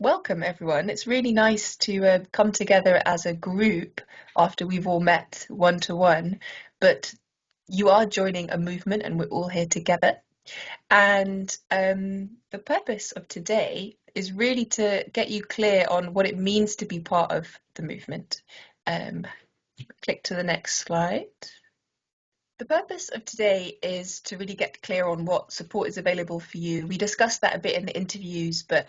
Welcome everyone. It's really nice to come together as a group after we've all met one-to-one, but you are joining a movement and we're all here together. And the purpose of today is really to get you clear on what it means to be part of the movement. Click to the next slide. The purpose of today is to really get clear on what support is available for you. We discussed that a bit in the interviews, but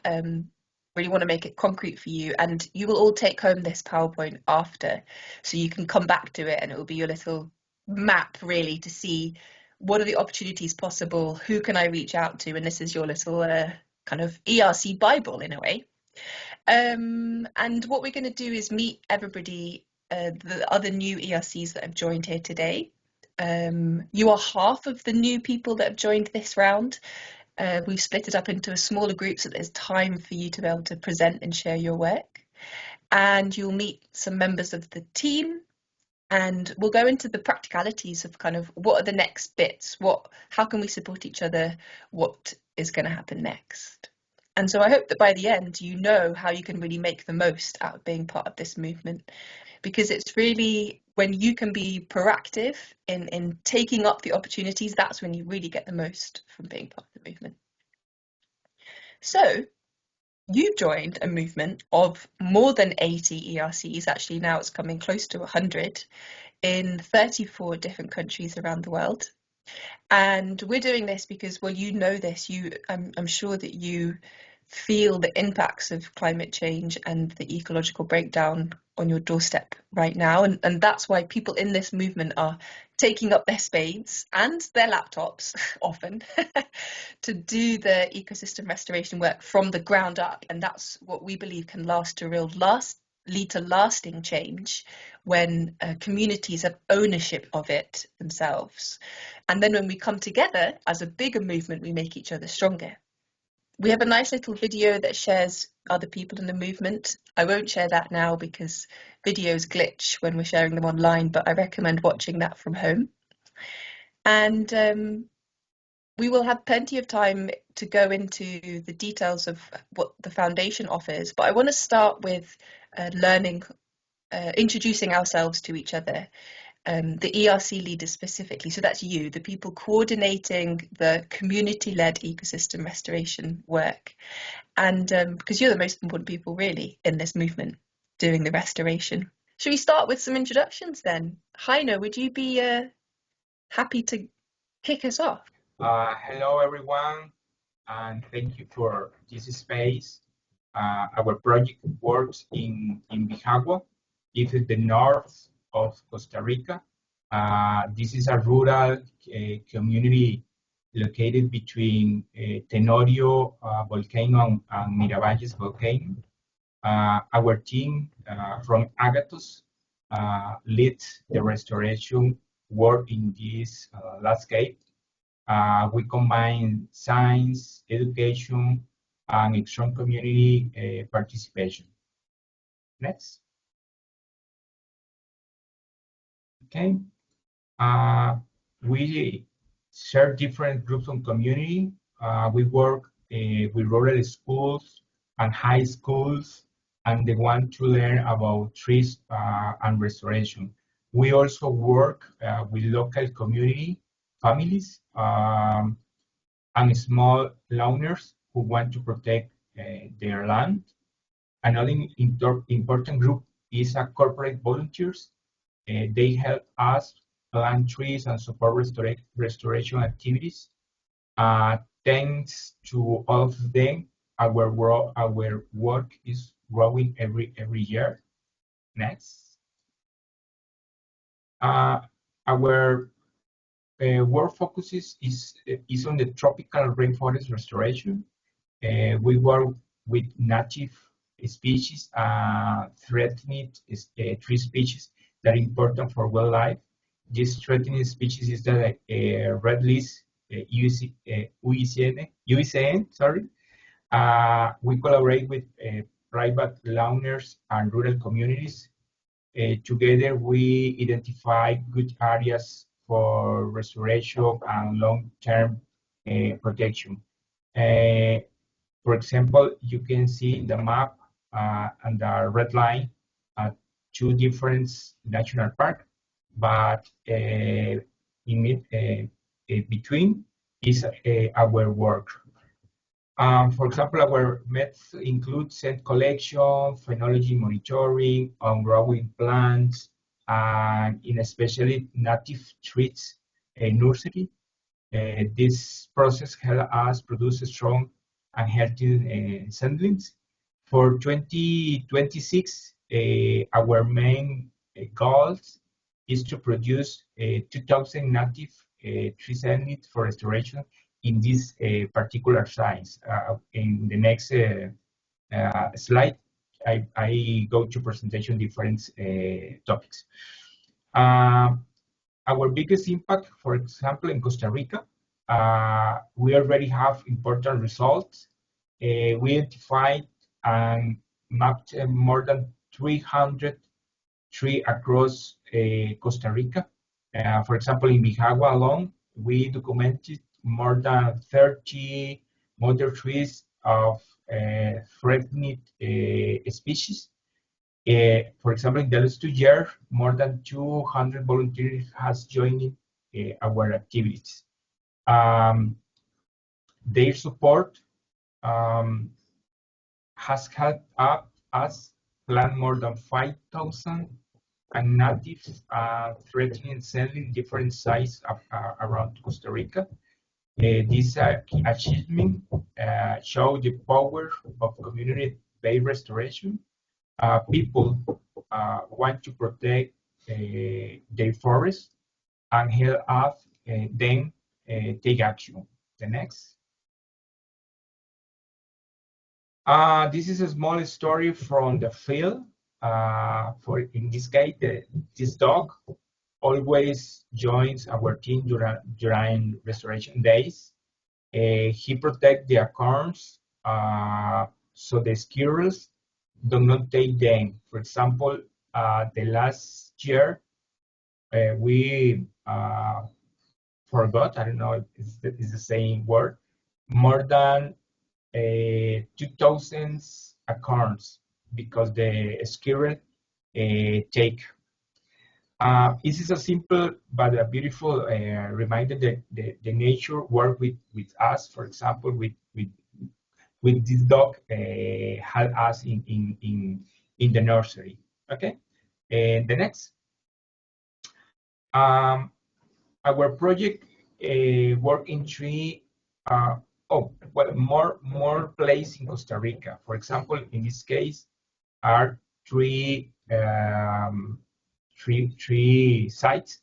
really want to make it concrete for you, and you will all take home this PowerPoint after, so you can come back to it and it will be your little map really to see what are the opportunities possible, who can I reach out to, and this is your little kind of ERC Bible in a way. And what we're going to do is meet everybody, the other new ERCs that have joined here today. You are half of the new people that have joined this round. We've split it up into a smaller group so there's time for you to be able to present and share your work. And you'll meet some members of the team, and we'll go into the practicalities of kind of what are the next bits, how can we support each other, what is going to happen next. And so I hope that by the end you know how you can really make the most out of being part of this movement, because it's really when you can be proactive in taking up the opportunities, that's when you really get the most from being part of the movement. So you've joined a movement of more than 80 ERCs, actually now it's coming close to 100, in 34 different countries around the world. And we're doing this because, well, you know this, I'm sure that you feel the impacts of climate change and the ecological breakdown on your doorstep right now, and that's why people in this movement are taking up their spades and their laptops often to do the ecosystem restoration work from the ground up. And that's what we believe can lead to lasting change when communities have ownership of it themselves. And then when we come together as a bigger movement, we make each other stronger. We have a nice little video that shares other people in the movement. I won't share that now because videos glitch when we're sharing them online, but I recommend watching that from home. And we will have plenty of time to go into the details of what the foundation offers, but I want to start with introducing ourselves to each other. The ERC leaders specifically, so that's you, the people coordinating the community-led ecosystem restoration work. And because you're the most important people really in this movement doing the restoration. Should we start with some introductions then? Heino, would you be happy to kick us off? Hello everyone, and thank you for this space. Our project works in Bijagua. It is the north of Costa Rica. This is a rural community located between Tenorio volcano and Miravalles volcano. Our team from Agathos leads the restoration work in this landscape. We combine science, education, and strong community participation. Next. Okay, we serve different groups of community. We work with rural schools and high schools, and they want to learn about trees and restoration. We also work with local community, families, and small landowners who want to protect their land. Another important group is corporate volunteers. They help us plant trees and support restoration activities. Thanks to all of them, our work is growing every year. Next. Our work focuses is on the tropical rainforest restoration. We work with native species, threatened tree species that are important for wildlife. This threatened species is the red list, UICN, sorry. We collaborate with private landowners and rural communities. Together, we identify good areas for restoration and long-term protection. For example, you can see in the map and the red line two different national parks, but between is our work. For example, our methods include scent collection, phenology monitoring, on growing plants, and in especially native trees nursery. This process helps us produce strong and healthy seedlings. For 2026, our main goals is to produce 2,000 native tree seedlings for restoration in this particular size. In the next slide, I go to presentation different topics. Our biggest impact, for example, in Costa Rica, we already have important results. We identified and mapped more than 300 trees across Costa Rica. For example, in Bijagua alone, we documented more than 30 mother trees of threatened species. For example, in the last 2 years, more than 200 volunteers has joined our activities. Their support has helped us plant more than 5,000 native threatening cells in different sites around Costa Rica. This achievement shows the power of community-based restoration. People want to protect their forests and help us then take action. The next. This is a small story from the field. In this case, this dog always joins our team during restoration days. He protects the acorns so the squirrels do not take them. For example, the last year we forgot, I don't know if it's the same word, more than 2,000 acorns because the squirrel take. This is a simple but a beautiful reminder that the nature work with us. For example, with this dog help us in the nursery. Okay, and the next. Our project work in three. More places in Costa Rica. For example, in this case, are three sites.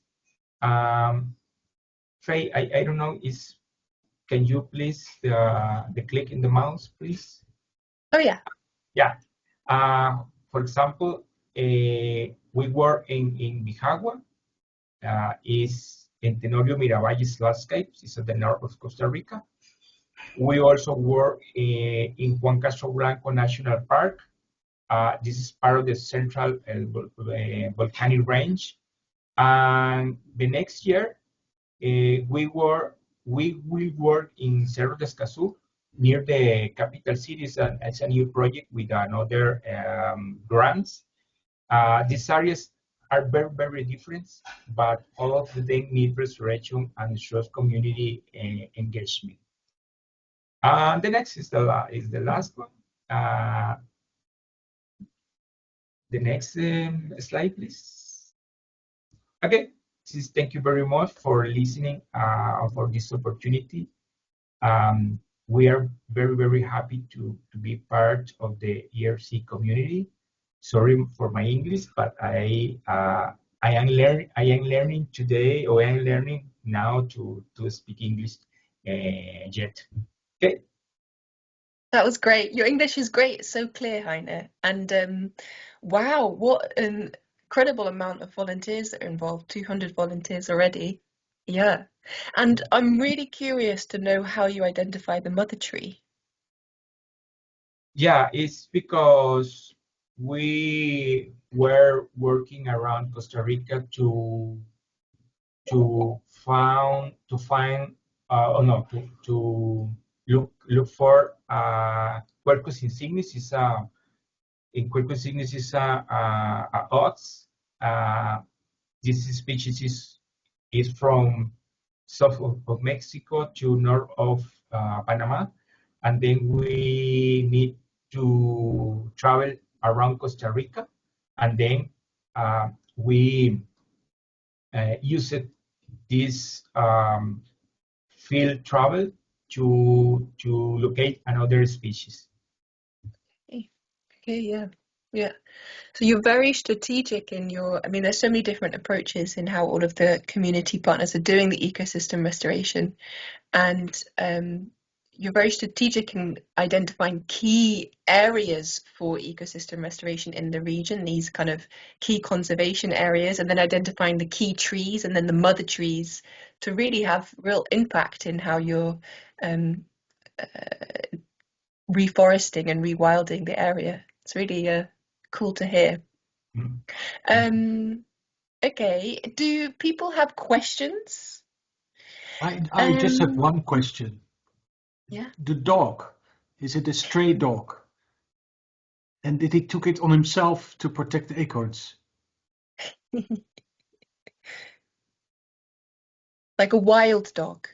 Faye, I don't know. Can you please the click in the mouse, please? Oh yeah. Yeah. For example, we work in Bijagua. Is in Tenorio Miravalles landscape. It's at the north of Costa Rica. We also work in Juan Castro Blanco National Park. This is part of the Central Volcanic Range. And the next year, we will work in Cerro de Escazú, near the capital city. It's a new project with another grants. These areas are very, very different, but all of them need restoration and strong community engagement. The next is the last one. The next slide, please. Okay, thank you very much for listening for this opportunity. We are very, very happy to be part of the ERC community. Sorry for my English, but I am learning today, or I am learning now to speak English yet. Okay. That was great. Your English is great. It's so clear, Heine. And wow, what an incredible amount of volunteers that are involved. 200 volunteers already. Yeah. And I'm really curious to know how you identify the mother tree. Yeah, it's because we were working around Costa Rica to look for Quercus insignis. In Quercus insignis is a ox. This species is from south of Mexico to north of Panama, and then we need to travel around Costa Rica, and then we use this field travel to locate another species. Okay, yeah. So you're very strategic in your, I mean, there's so many different approaches in how all of the community partners are doing the ecosystem restoration. And you're very strategic in identifying key areas for ecosystem restoration in the region, these kind of key conservation areas, and then identifying the key trees and then the mother trees to really have real impact in how you're reforesting and rewilding the area. It's really cool to hear. Okay, do people have questions? I just have one question. Yeah. The dog, is it a stray dog? And did he took it on himself to protect the acorns? Like a wild dog?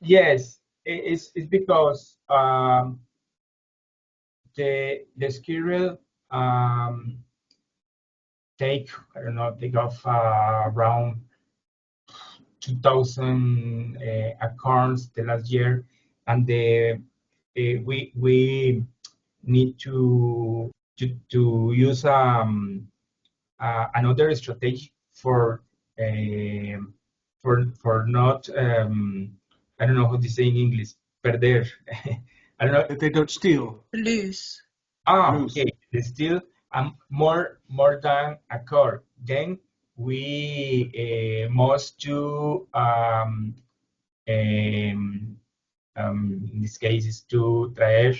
Yes, it's because the squirrel take off around 2,000 acorns the last year, and we need to use another strategy for not I don't know how to say in English, perder. I don't know. That they don't steal. Lose. Lose. Okay. They steal more than a core. Then we must do in this case is to traer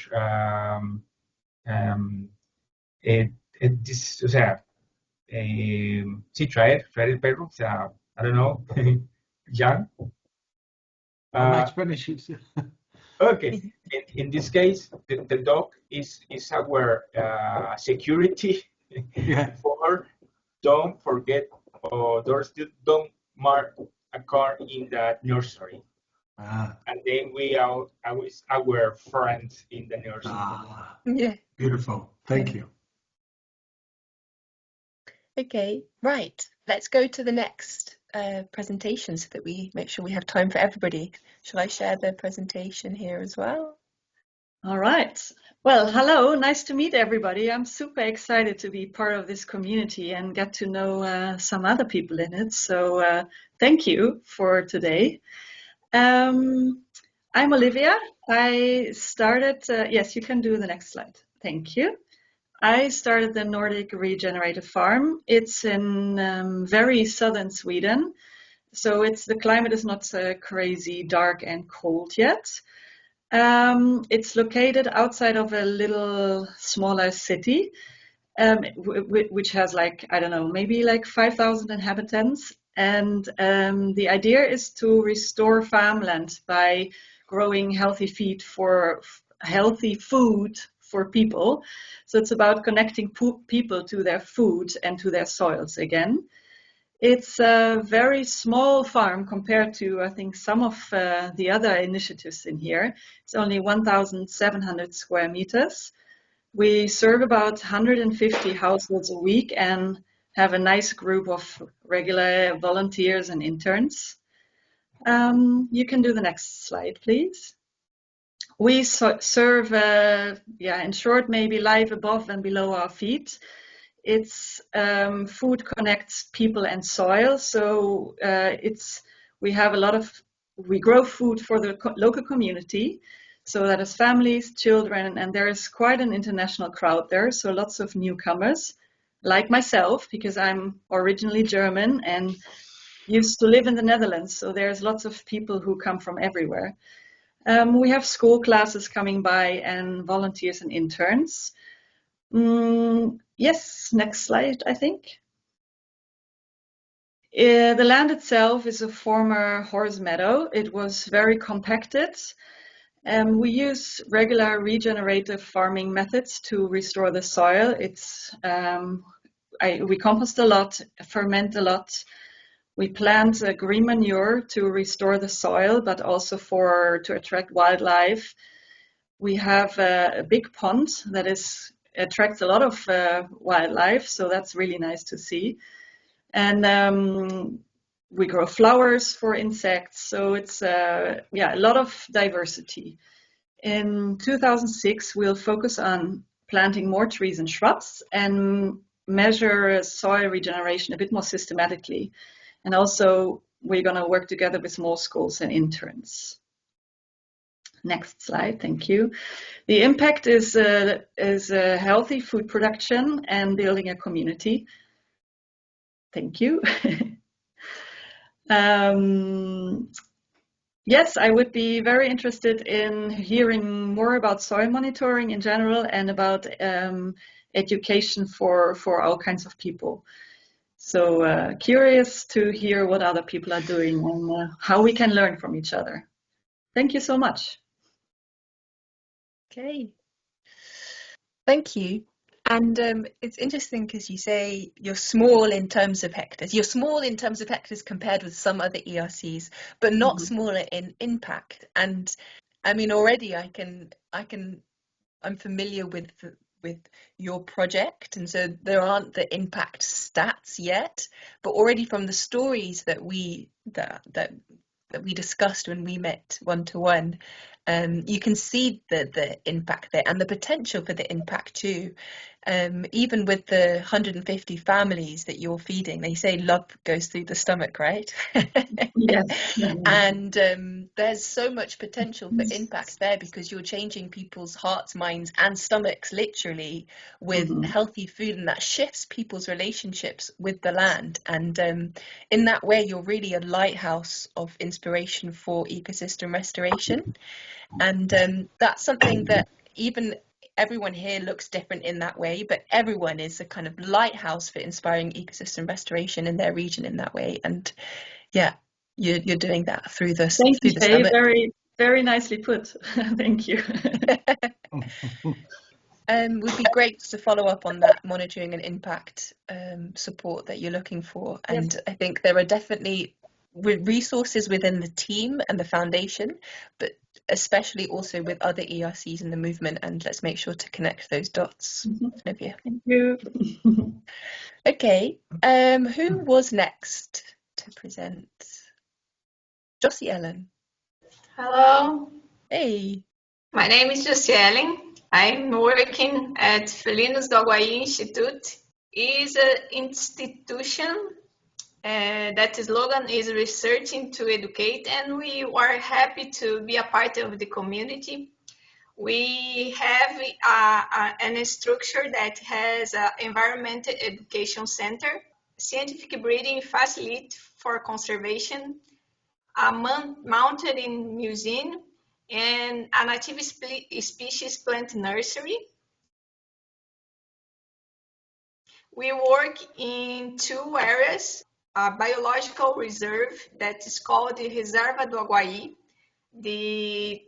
this, o sea, sí, traer el perro, o sea, I don't know, Jan. My Spanish is. Okay, in this case, the dog is our security. Yeah. For don't forget or don't mark a car in the nursery. And then we are always our friends in the nursery. Yeah. Beautiful. Thank you. Okay, right. Let's go to the next presentation so that we make sure we have time for everybody. Shall I share the presentation here as well? All right. Well, hello. Nice to meet everybody. I'm super excited to be part of this community and get to know some other people in it. So thank you for today. I'm Olivia. I started, yes, you can do the next slide. Thank you. I started the Nordic Regenerative Farm. It's in very southern Sweden. So the climate is not crazy dark and cold yet. It's located outside of a little smaller city, which has like, I don't know, maybe like 5,000 inhabitants. And the idea is to restore farmland by growing healthy food for people. So it's about connecting people to their food and to their soils again. It's a very small farm compared to, I think, some of the other initiatives in here. It's only 1,700 square meters. We serve about 150 households a week and have a nice group of regular volunteers and interns. You can do the next slide, please. We serve, in short, maybe life above and below our feet. It's food connects people and soil. So we grow food for the local community. So that is families, children, and there is quite an international crowd there. So lots of newcomers, like myself, because I'm originally German and used to live in the Netherlands. So there's lots of people who come from everywhere. We have school classes coming by and volunteers and interns. Yes, next slide, I think. The land itself is a former horse meadow. It was very compacted. We use regular regenerative farming methods to restore the soil. We compost a lot, ferment a lot. We plant green manure to restore the soil, but also to attract wildlife. We have a big pond that attracts a lot of wildlife, so that's really nice to see. And we grow flowers for insects, so it's a lot of diversity. In 2006, we'll focus on planting more trees and shrubs and measure soil regeneration a bit more systematically. And also, we're going to work together with small schools and interns. Next slide, thank you. The impact is a healthy food production and building a community. Thank you. Yes, I would be very interested in hearing more about soil monitoring in general and about education for all kinds of people. So curious to hear what other people are doing and how we can learn from each other. Thank you so much. Okay. Thank you. And it's interesting because you say you're small in terms of hectares. You're small in terms of hectares compared with some other ERCs, but not smaller in impact. And I mean, already I'm familiar with your project, and so there aren't the impact stats yet, but already from the stories that we discussed when we met one-to-one, you can see the impact there and the potential for the impact too. Even with the 150 families that you're feeding, they say love goes through the stomach, right? Yes. And there's so much potential for impact there because you're changing people's hearts, minds, and stomachs literally with healthy food, and that shifts people's relationships with the land. And in that way, you're really a lighthouse of inspiration for ecosystem restoration. And that's something that even everyone here looks different in that way, but everyone is a kind of lighthouse for inspiring ecosystem restoration in their region in that way. And yeah, you're doing that through the Thank you, summit. very, very nicely put. Thank you. Would be great to follow up on that monitoring and impact support that you're looking for. And Yes. I think there are definitely resources within the team and the foundation, but especially also with other ERCs in the movement, and let's make sure to connect those dots. Olivia. Thank you. Okay, who was next to present? Josie Ellen. Hello. Hey. My name is Josie Ellen. I'm working at Felinos do Aguaí Institute. It's an institution that slogan is researching to educate, and we are happy to be a part of the community. We have a structure that has an environmental education center, scientific breeding facility for conservation, a mountain museum, and a native species plant nursery. We work in two areas, a biological reserve that is called the Reserva do Aguaí. The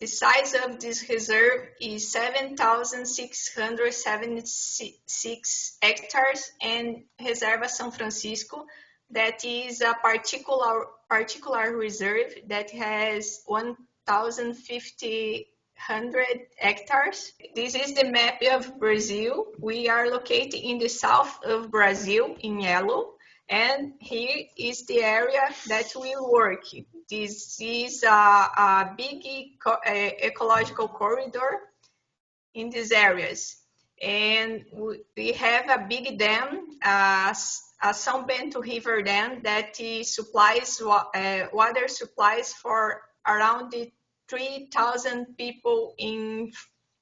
size of this reserve is 7,676 hectares, and Reserva São Francisco, that is a particular reserve that has 1,500 hectares. This is the map of Brazil. We are located in the south of Brazil in yellow, and here is the area that we work. This is a big ecological corridor in these areas. And we have a big dam, a São Bento River Dam, that supplies water supplies for around 3,000 people in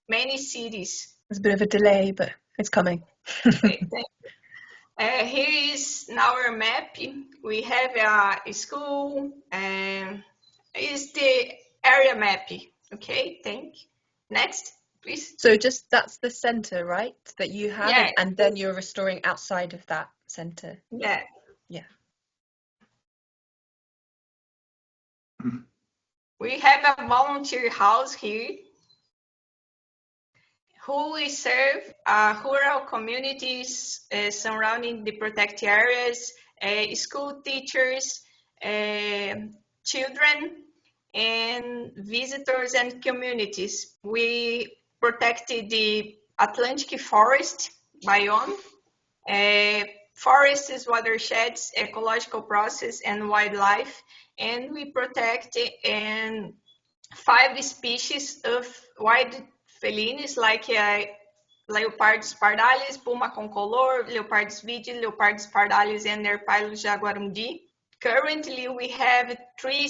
many cities. There's a bit of a delay, but it's coming. Okay, thank you. Here is our map. We have a school, and is the area map. Okay, thank you. Next, please. So just that's the center, right? That you have, Yeah. and then you're restoring outside of that center. Yeah. Yeah. We have a volunteer house here who we serve rural communities surrounding the protected areas, school teachers, children, and visitors and communities. We protected the Atlantic forest biome, forests, watersheds, ecological process, and wildlife, and we protect and 5 species of wild felines like Leopardus pardalis, Puma concolor, Leopardus vidi, Leopardus pardalis, and Erpylus jaguarundi. Currently, we have three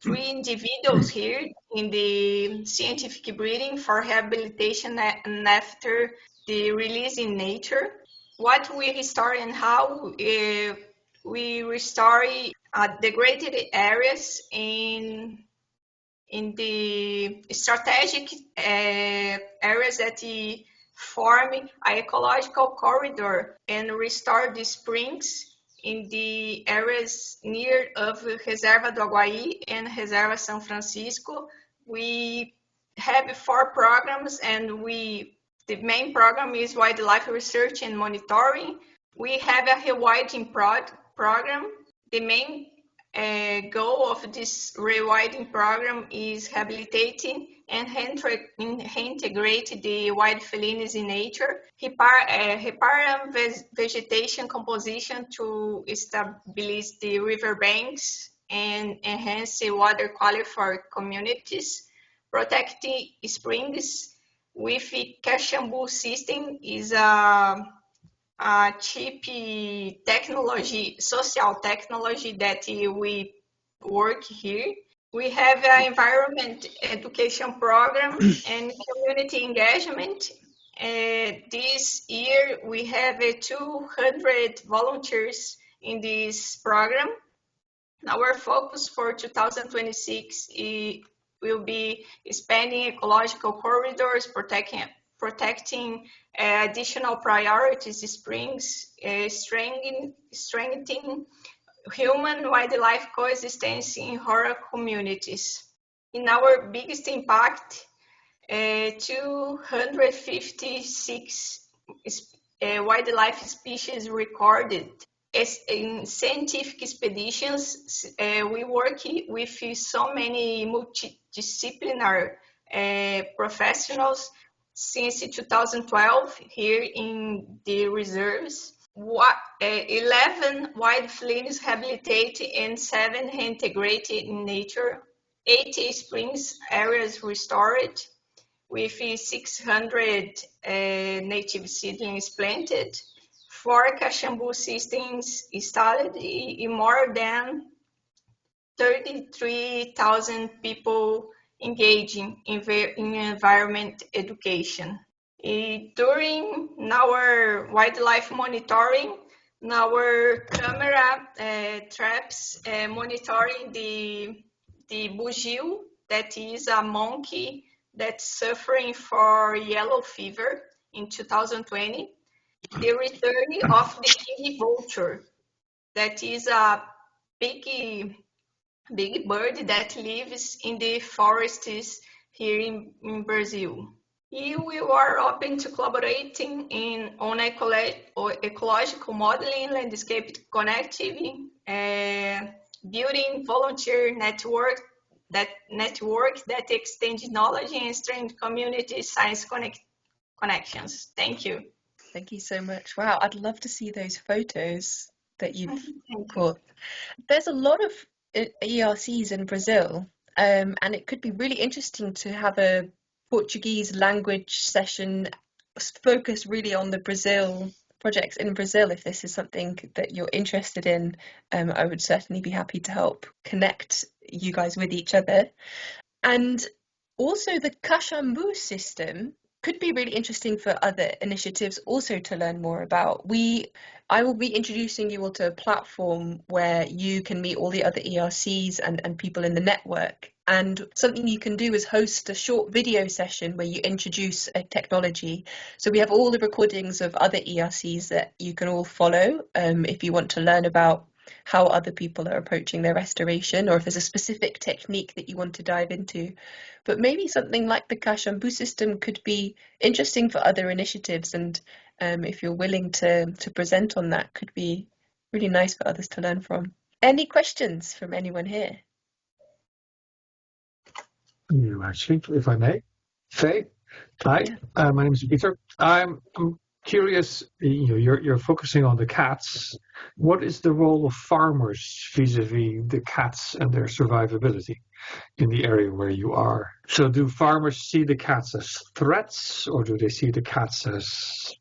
individuals here in the scientific breeding for rehabilitation and after the release in nature. What we restore and how we restore degraded areas in the strategic areas that form an ecological corridor and restore the springs in the areas near of Reserva do Aguaí and Reserva São Francisco. We have 4 programs, and the main program is wildlife research and monitoring. We have a rewilding program. The main goal of this rewilding program is rehabilitating and reintegrate the wild felines in nature, repair vegetation composition to stabilize the riverbanks and enhance the water quality for communities, protecting springs with Caxambu system is a cheap technology, social technology that we work here. We have an environment education program and community engagement. This year we have 200 volunteers in this program. Our focus for 2026 will be expanding ecological corridors, protecting additional priorities, springs, strengthening human-wildlife coexistence in rural communities. In our biggest impact, 256 wildlife species recorded. In scientific expeditions, we work with so many multidisciplinary professionals since 2012 here in the reserves. 11 wild felines rehabilitated and 7 integrated in nature. 80 springs areas restored with 600 native seedlings planted. 4 Caxambu systems installed in more than 33,000 people engaging in environment education. During our wildlife monitoring, our camera traps monitoring the bugio, that is a monkey that's suffering for yellow fever in 2020. The return of the king vulture, that is a big bird that lives in the forests here in Brazil. We are open to collaborating on ecological modeling, landscape connectivity, building volunteer network that extends knowledge and strengthens community science connections. Thank you. Thank you so much. Wow, I'd love to see those photos that you've caught. There's a lot of ERCs in Brazil, and it could be really interesting to have a Portuguese language session focused really on the Brazil projects in Brazil. If this is something that you're interested in, I would certainly be happy to help connect you guys with each other. And also the Caxambu system could be really interesting for other initiatives also to learn more about. I will be introducing you all to a platform where you can meet all the other ERCs and people in the network. And something you can do is host a short video session where you introduce a technology. So we have all the recordings of other ERCs that you can all follow if you want to learn about how other people are approaching their restoration, or if there's a specific technique that you want to dive into. But maybe something like the cash and boo system could be interesting for other initiatives, and if you're willing to present on that, could be really nice for others to learn from. Any questions from anyone here? You actually, if I may. Faye, hi, my name is Peter. I'm curious, you're focusing on the cats. What is the role of farmers vis-a-vis the cats and their survivability in the area where you are? So do farmers see the cats as threats, or do they see the cats as,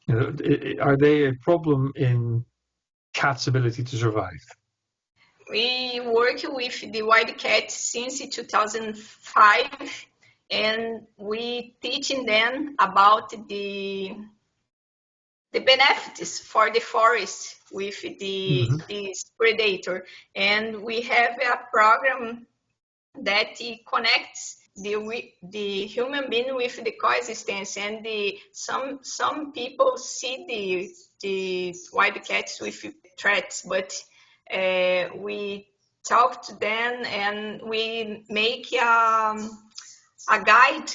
are they a problem in cats' ability to survive? We work with the wildcat since 2005, and we teaching them about the benefits for the forest with this predator. And we have a program that connects the human being with the coexistence, and some people see the wildcats with threats, but we talk to them and we make a guide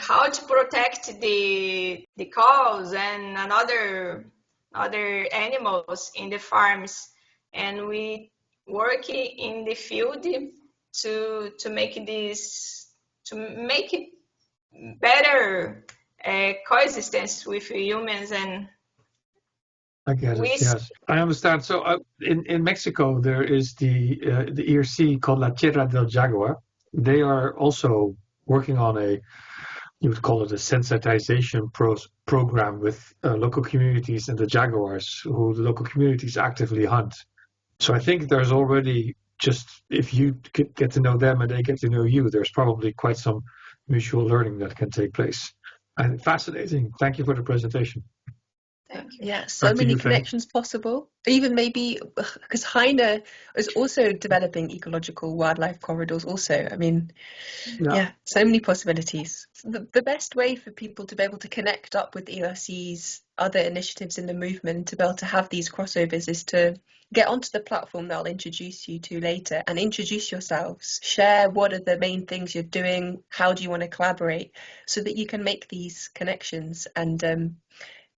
how to protect the cows and other animals in the farms, and we work in the field to make it better coexistence with humans. And I get it, yes. I understand. So in Mexico, there is the ERC called La Tierra del Jaguar. They are also working on you would call it a sensitization program with local communities and the jaguars, who the local communities actively hunt. So I think there's already, just if you get to know them and they get to know you, there's probably quite some mutual learning that can take place. And fascinating. Thank you for the presentation. Thank you. Yeah, so many connections possible. Even maybe because Heine is also developing ecological wildlife corridors also. I mean, yeah, so many possibilities. The best way for people to be able to connect up with ERC's other initiatives in the movement, to be able to have these crossovers, is to get onto the platform that I'll introduce you to later and introduce yourselves. Share what are the main things you're doing, how do you want to collaborate, so that you can make these connections.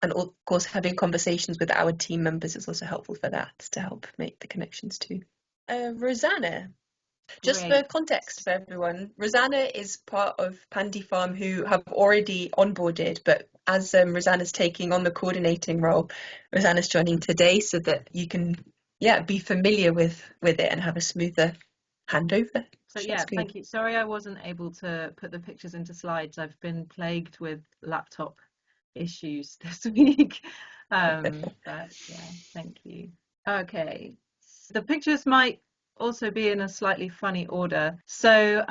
And of course, having conversations with our team members is also helpful for that, to help make the connections too. Rosanna, just for context for everyone, Rosanna is part of Pandy Farm, who have already onboarded, but as Rosanna's taking on the coordinating role, Rosanna's joining today so that you can, be familiar with it and have a smoother handover. So yeah, thank you. Sorry I wasn't able to put the pictures into slides. I've been plagued with laptop issues this week, but yeah, thank you. Okay, so the pictures might also be in a slightly funny order. So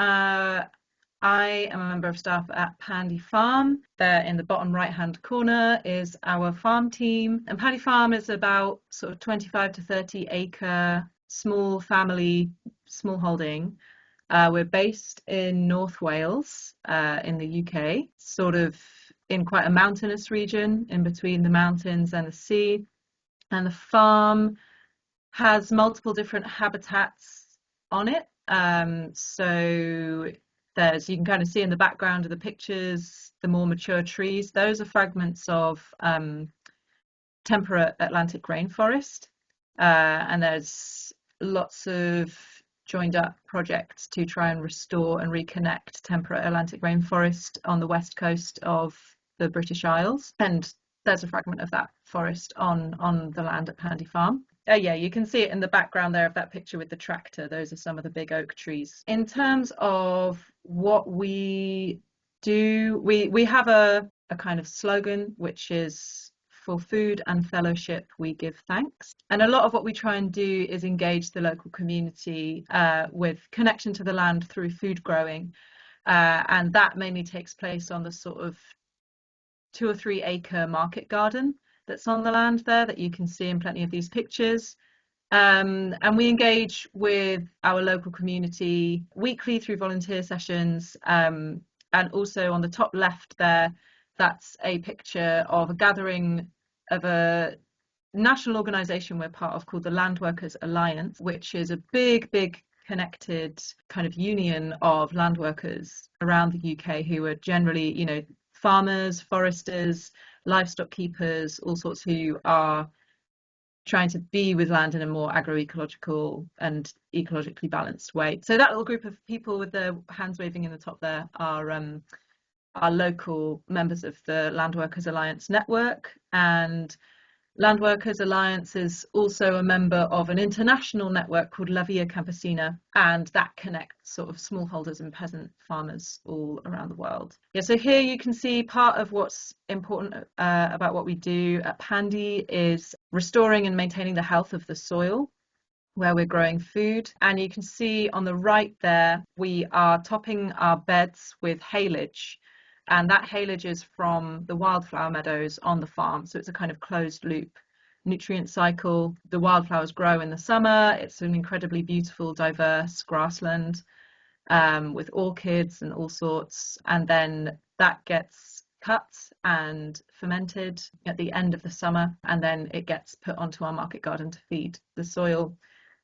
I am a member of staff at Pandy Farm. There in the bottom right hand corner is our farm team, and Pandy Farm is about sort of 25 to 30 acre small family smallholding. We're based in North Wales in the UK, sort of in quite a mountainous region in between the mountains and the sea, and the farm has multiple different habitats on it. So you can kind of see in the background of the pictures the more mature trees. Those are fragments of temperate Atlantic rainforest, and there's lots of joined up projects to try and restore and reconnect temperate Atlantic rainforest on the west coast of the British Isles, and there's a fragment of that forest on the land at Pandy Farm. Yeah, you can see it in the background there of that picture with the tractor. Those are some of the big oak trees. In terms of what we do, we have a kind of slogan, which is "For food and fellowship, we give thanks." And a lot of what we try and do is engage the local community with connection to the land through food growing. And that mainly takes place on the sort of 2 or 3 acre market garden that's on the land there that you can see in plenty of these pictures. And we engage with our local community weekly through volunteer sessions. And also on the top left there, that's a picture of a gathering of a national organisation we're part of called the Land Workers Alliance, which is a big connected kind of union of land workers around the UK who are generally, you know, farmers, foresters, livestock keepers, all sorts, who are trying to be with land in a more agroecological and ecologically balanced way. So that little group of people with their hands waving in the top there are local members of the Land Workers Alliance network, and Land Workers Alliance is also a member of an international network called La Via Campesina, and that connects sort of smallholders and peasant farmers all around the world. Yeah, so here you can see part of what's important about what we do at Pandy is restoring and maintaining the health of the soil where we're growing food. And you can see on the right there, we are topping our beds with haylage. And that haylage is from the wildflower meadows on the farm. So it's a kind of closed loop nutrient cycle. The wildflowers grow in the summer. It's an incredibly beautiful, diverse grassland with orchids and all sorts. And then that gets cut and fermented at the end of the summer. And then it gets put onto our market garden to feed the soil.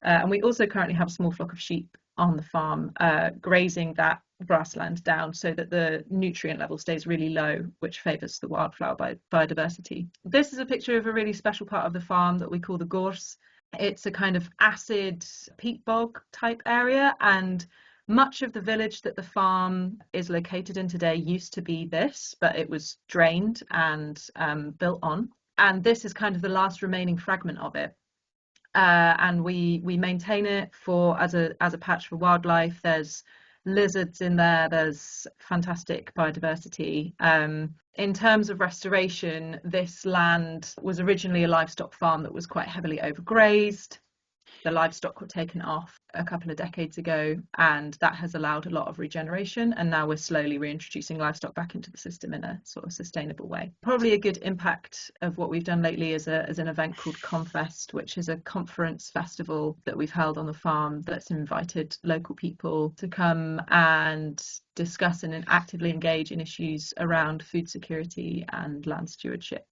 And we also currently have a small flock of sheep on the farm grazing that grassland down so that the nutrient level stays really low, which favours the wildflower biodiversity. This is a picture of a really special part of the farm that we call the gorse. It's a kind of acid peat bog type area, and much of the village that the farm is located in today used to be this, but it was drained and built on. And this is kind of the last remaining fragment of it. And we maintain it as a patch for wildlife. There's lizards in there, there's fantastic biodiversity. In terms of restoration, this land was originally a livestock farm that was quite heavily overgrazed. The livestock were taken off a couple of decades ago, and that has allowed a lot of regeneration, and now we're slowly reintroducing livestock back into the system in a sort of sustainable way. Probably a good impact of what we've done lately is an event called Confest, which is a conference festival that we've held on the farm that's invited local people to come and discuss and actively engage in issues around food security and land stewardship.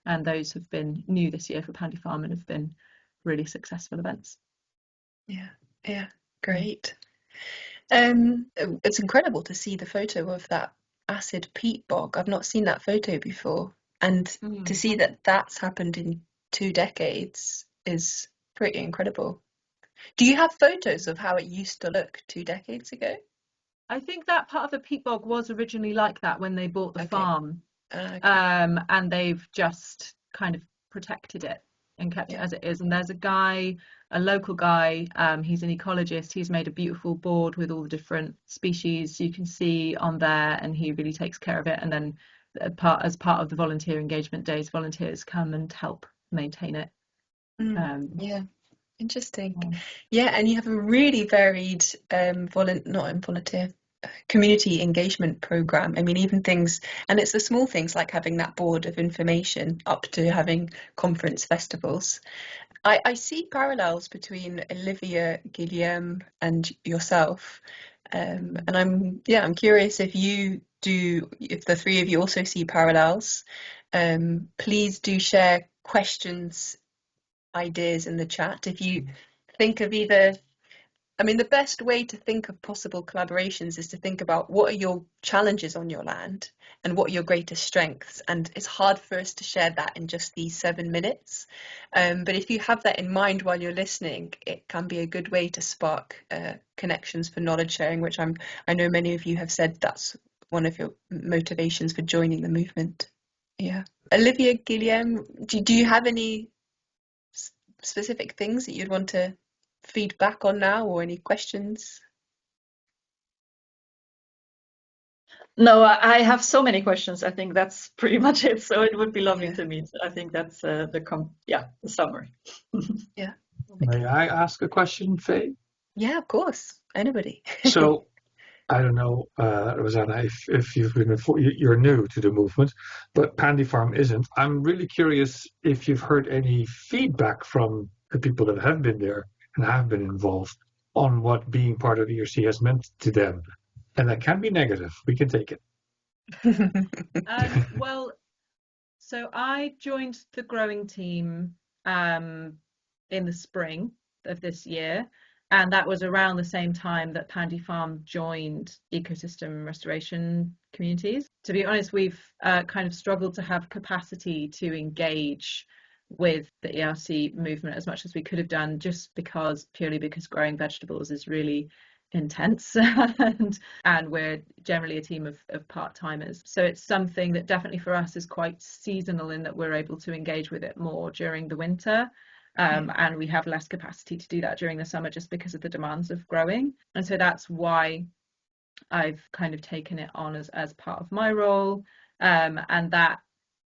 And those have been new this year for Pandy Farm and have been really successful events. Yeah, great. It's incredible to see the photo of that acid peat bog. I've not seen that photo before, and to see that that's happened in 2 decades is pretty incredible. Do you have photos of how it used to look 2 decades ago? I think that part of the peat bog was originally like that when they bought the farm, and they've just kind of protected it and kept it as it is. And there's a local guy, he's an ecologist, he's made a beautiful board with all the different species you can see on there, and he really takes care of it. And then as part of the volunteer engagement days, volunteers come and help maintain it. Interesting. And you have a really varied community engagement program. I mean, even things, and it's the small things like having that board of information up to having conference festivals. I see parallels between Olivia, Guillaume, and yourself, and I'm curious if the three of you also see parallels. Please do share questions, ideas in the chat. If you think of the best way to think of possible collaborations is to think about what are your challenges on your land and what are your greatest strengths. And it's hard for us to share that in just these 7 minutes. But if you have that in mind while you're listening, it can be a good way to spark connections for knowledge sharing, which I know many of you have said that's one of your motivations for joining the movement. Yeah. Olivia, Guillaume, do you have any specific things that you'd want to feedback on now, or any questions? No, I have so many questions. I think that's pretty much it. So it would be lovely to meet. I think that's the summary. May I ask a question, Faye? Yeah, of course. Anybody. So I don't know, Rosanna, if you've been before, you're new to the movement, but Pandy Farm isn't. I'm really curious if you've heard any feedback from the people that have been there and have been involved on what being part of ERC has meant to them. And that can be negative. We can take it. Well, so I joined the growing team in the spring of this year, and that was around the same time that Pandy Farm joined ecosystem restoration communities. To be honest, we've kind of struggled to have capacity to engage with the ERC movement as much as we could have done, just purely because growing vegetables is really intense and we're generally a team of part-timers, so it's something that definitely for us is quite seasonal in that we're able to engage with it more during the winter, and we have less capacity to do that during the summer just because of the demands of growing. And so that's why I've kind of taken it on as part of my role, and that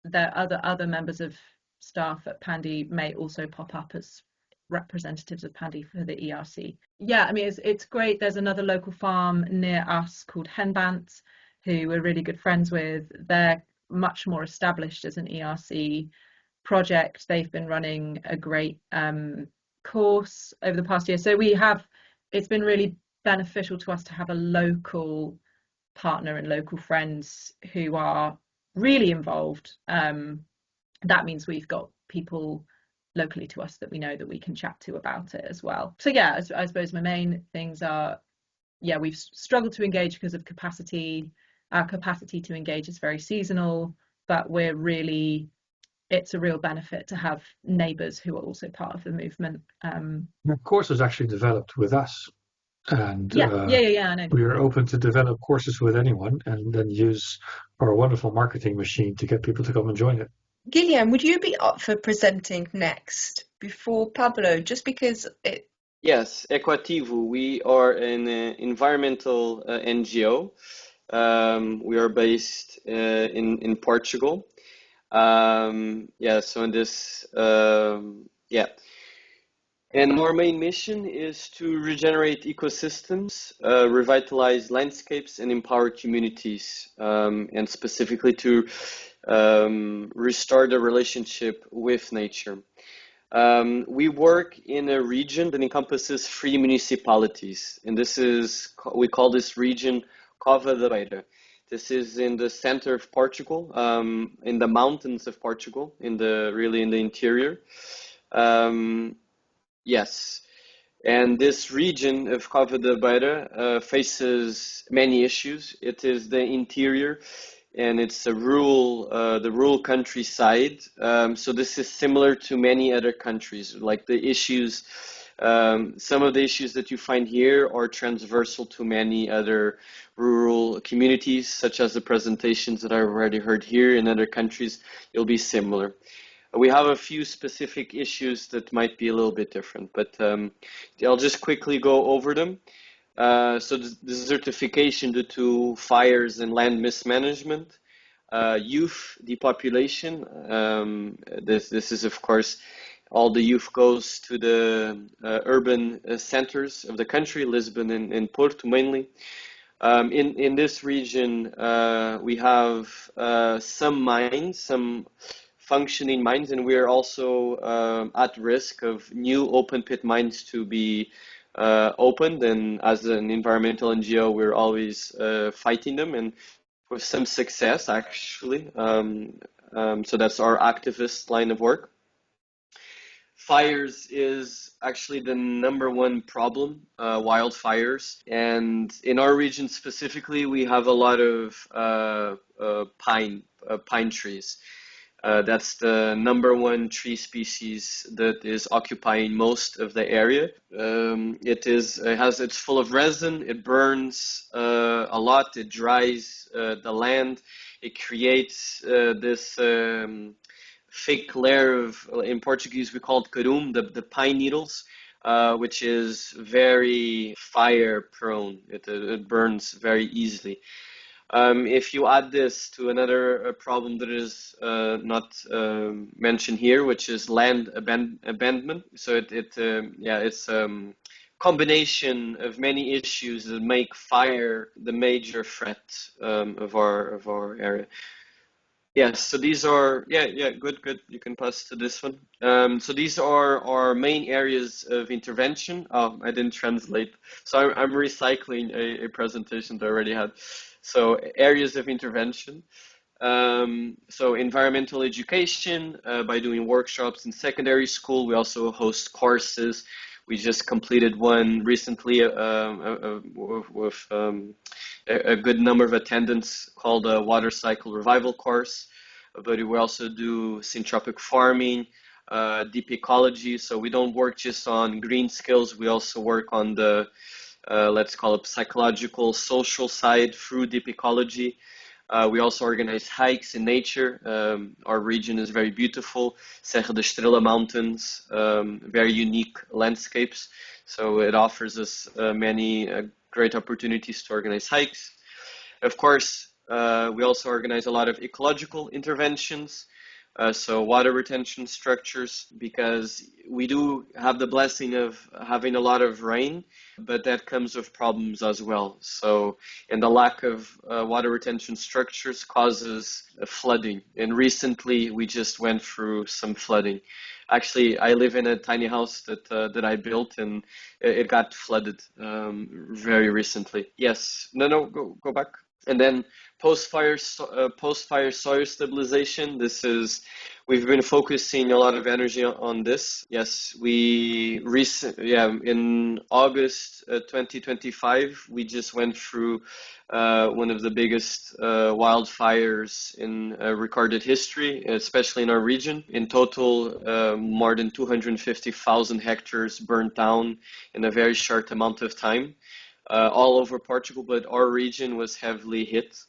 the other members of staff at Pandy may also pop up as representatives of Pandy for the ERC. Yeah, I mean, it's great. There's another local farm near us called Henbant, who we're really good friends with. They're much more established as an ERC project. They've been running a great course over the past year. So it's been really beneficial to us to have a local partner and local friends who are really involved. That means we've got people locally to us that we know that we can chat to about it as well. So yeah, I suppose my main things are, yeah, we've struggled to engage because of capacity. Our capacity to engage is very seasonal, but it's a real benefit to have neighbours who are also part of the movement. The course is actually developed with us, and yeah, I know. we are open to develop courses with anyone and then use our wonderful marketing machine to get people to come and join it. Guillaume, would you be up for presenting next before Pablo, just because it... Yes, Equativo. We are an environmental NGO. We are based in Portugal. So in this, and our main mission is to regenerate ecosystems, revitalize landscapes, and empower communities, and specifically to restore the relationship with nature. We work in a region that encompasses 3 municipalities, and we call this region Cova da Beira. This is in the center of Portugal, in the mountains of Portugal, really in the interior. Yes, and this region of Cova da Beira faces many issues. It is the interior, and it's the rural countryside. So this is similar to many other countries. Like the issues, some of the issues that you find here are transversal to many other rural communities, such as the presentations that I've already heard here. In other countries, it'll be similar. We have a few specific issues that might be a little bit different, but I'll just quickly go over them. So the desertification due to fires and land mismanagement, youth depopulation. This is, of course, all the youth goes to the urban centers of the country, Lisbon and Porto mainly. In this region, we have some mines, some functioning mines, and we are also at risk of new open pit mines to be opened. And as an environmental NGO, we're always fighting them, and with some success actually. So that's our activist line of work. Fires is actually the #1 problem, wildfires. And in our region specifically, we have a lot of pine trees. That's the #1 tree species that is occupying most of the area. It's full of resin. It burns a lot. It dries the land. It creates this thick layer of, in Portuguese we call it carum, the pine needles, which is very fire prone. It burns very easily. If you add this to another problem that is not mentioned here, which is land abandonment, so it's combination of many issues that make fire the major threat of our area. Yes, so these are good. You can pass to this one. So these are our main areas of intervention. Oh, I didn't translate, so I'm recycling a presentation that I already had. So areas of intervention. So environmental education by doing workshops in secondary school. We also host courses. We just completed one recently with a good number of attendants called a water cycle revival course. But we also do syntropic farming, deep ecology. So we don't work just on green skills. We also work on the let's call it psychological, social side through deep ecology. We also organize hikes in nature. Our region is very beautiful. Serra da Estrela Mountains, very unique landscapes. So it offers us many great opportunities to organize hikes. Of course, we also organize a lot of ecological interventions. So water retention structures, because we do have the blessing of having a lot of rain, but that comes with problems as well. So, and the lack of water retention structures causes flooding. And recently, we just went through some flooding. Actually, I live in a tiny house that I built, and it got flooded very recently. Yes, no, go back. And then post-fire soil stabilization. We've been focusing a lot of energy on this. Yes, in August 2025, we just went through one of the biggest wildfires in recorded history, especially in our region. In total, more than 250,000 hectares burnt down in a very short amount of time. All over Portugal, but our region was heavily hit.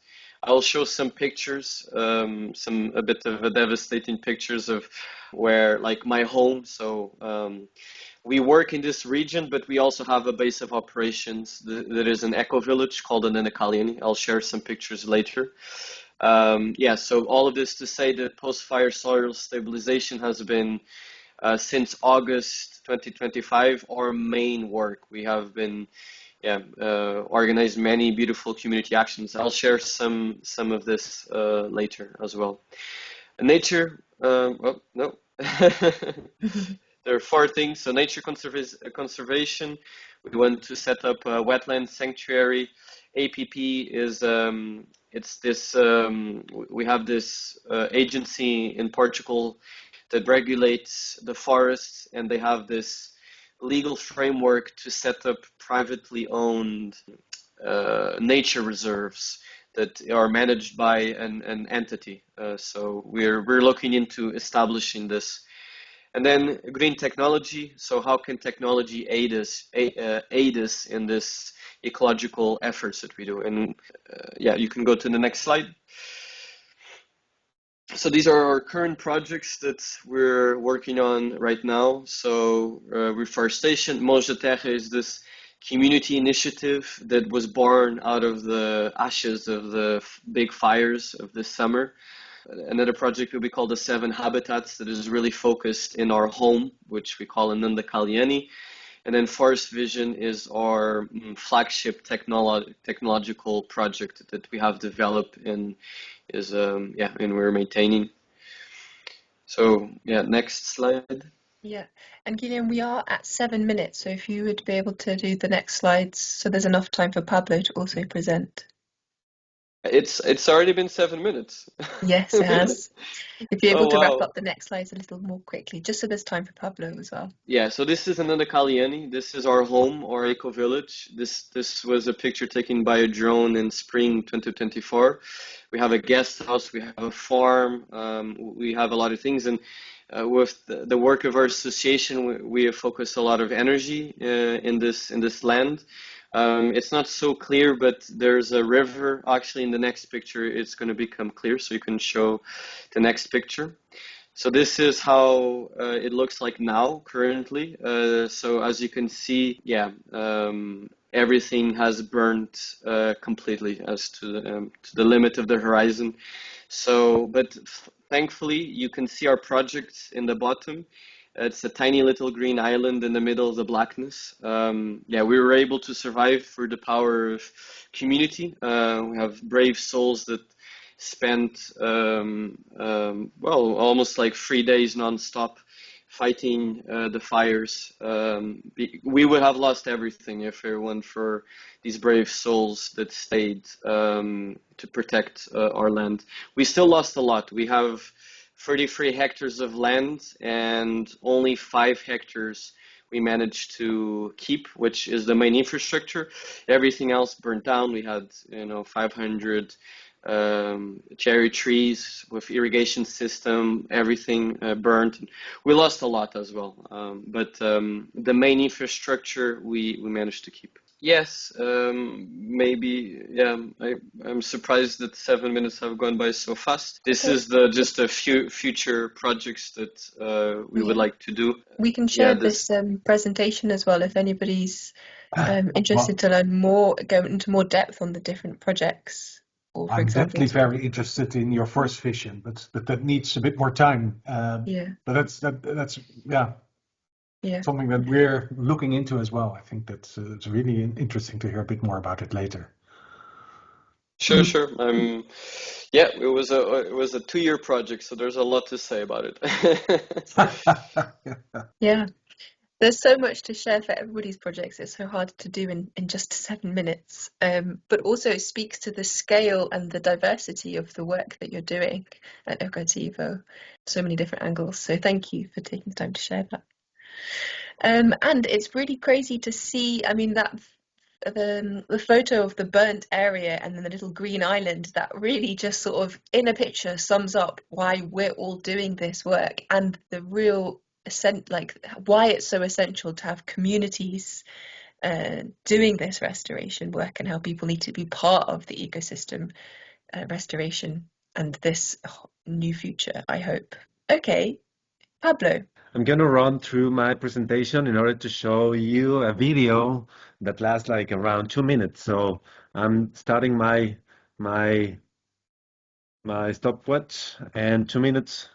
I'll show some pictures, a bit of a devastating pictures of where, like my home. So we work in this region, but we also have a base of operations. There is an eco village called Ananakaliani. I'll share some pictures later. So all of this to say that post-fire soil stabilization has been since August 2025 our main work. We have been organized many beautiful community actions. I'll share some of this later as well. Nature, oh no. There are 4 things. So nature conservation, we want to set up a wetland sanctuary. APP is we have this agency in Portugal that regulates the forests, and they have this legal framework to set up privately owned nature reserves that are managed by an entity. So we're looking into establishing this. And then green technology. So how can technology aid us in this ecological efforts that we do? And you can go to the next slide. So these are our current projects that we're working on right now. So reforestation, Mãos da Terra is this community initiative that was born out of the ashes of the big fires of this summer. Another project will be called the 7 Habitats, that is really focused in our home, which we call Ananda Kalyani. And then Forest Vision is our flagship technological project that we have developed and and we're maintaining. So next slide. Yeah, and Guillaume, we are at 7 minutes, so if you would be able to do the next slides, so there's enough time for Pablo to also present. It's already been 7 minutes. Yes, it has. If you're able to wrap wow. up the next slides a little more quickly, just so there's time for Pablo as well. Yeah, so this is Ananda Kalyani. This is our home, our eco village. This was a picture taken by a drone in spring 2024. We have a guest house, we have a farm, we have a lot of things, and with the work of our association, we have focused a lot of energy in this land. It's not so clear, but there's a river. Actually, in the next picture, it's going to become clear, so you can show the next picture. So this is how it looks like now, currently. So as you can see, everything has burnt completely as to the limit of the horizon. So, but thankfully, you can see our project in the bottom. It's a tiny little green island in the middle of the blackness. We were able to survive through the power of community. We have brave souls that spent almost like 3 days nonstop fighting the fires. We would have lost everything if it weren't for these brave souls that stayed to protect our land. We still lost a lot. We have 33 hectares of land and only 5 hectares we managed to keep, which is the main infrastructure. Everything else burnt down. We had 500 cherry trees with irrigation system, everything burnt. We lost a lot as well, but the main infrastructure we managed to keep. Yes, maybe. Yeah, I'm surprised that 7 minutes have gone by so fast. This is just a few future projects that we would like to do. We can share this presentation as well if anybody's interested to learn more, go into more depth on the different projects. Or, for I'm example, definitely very interested in your first vision, but that needs a bit more time. But that's something that we're looking into as well. I think that's it's really interesting to hear a bit more about it later. Sure. Yeah, it was a 2-year project, so there's a lot to say about it. Yeah. There's so much to share for everybody's projects. It's so hard to do in just 7 minutes. But also it speaks to the scale and the diversity of the work that you're doing at Educativo. So many different angles. So thank you for taking the time to share that. And it's really crazy to see, I mean, that the photo of the burnt area and then the little green island, that really just sort of in a picture sums up why we're all doing this work and the real why it's so essential to have communities doing this restoration work and how people need to be part of the ecosystem restoration and this new future, I hope. Okay, Pablo. I'm going to run through my presentation in order to show you a video that lasts like around 2 minutes. So I'm starting my stopwatch and 2 minutes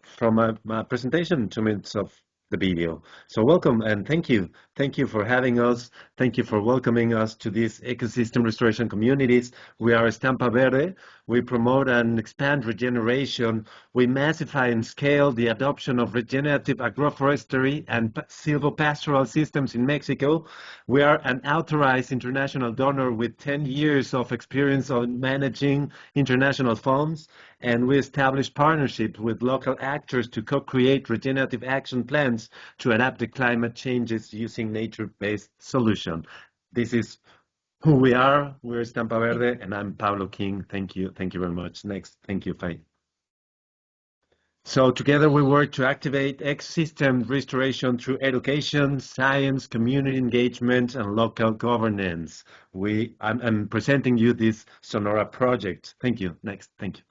from my presentation, 2 minutes of the video. So welcome and thank you. Thank you for having us. Thank you for welcoming us to these ecosystem restoration communities. We are Estampa Verde. We promote and expand regeneration. We massify and scale the adoption of regenerative agroforestry and silvopastoral systems in Mexico. We are an authorized international donor with 10 years of experience on managing international funds, and we establish partnerships with local actors to co-create regenerative action plans to adapt to climate changes using nature-based solutions. This is who we are. We're Estampa Verde, and I'm Pablo King. Thank you. Thank you very much. Next. Thank you, Faye. So together we work to activate ecosystem restoration through education, science, community engagement, and local governance. I'm presenting you this Sonora project. Thank you. Next. Thank you.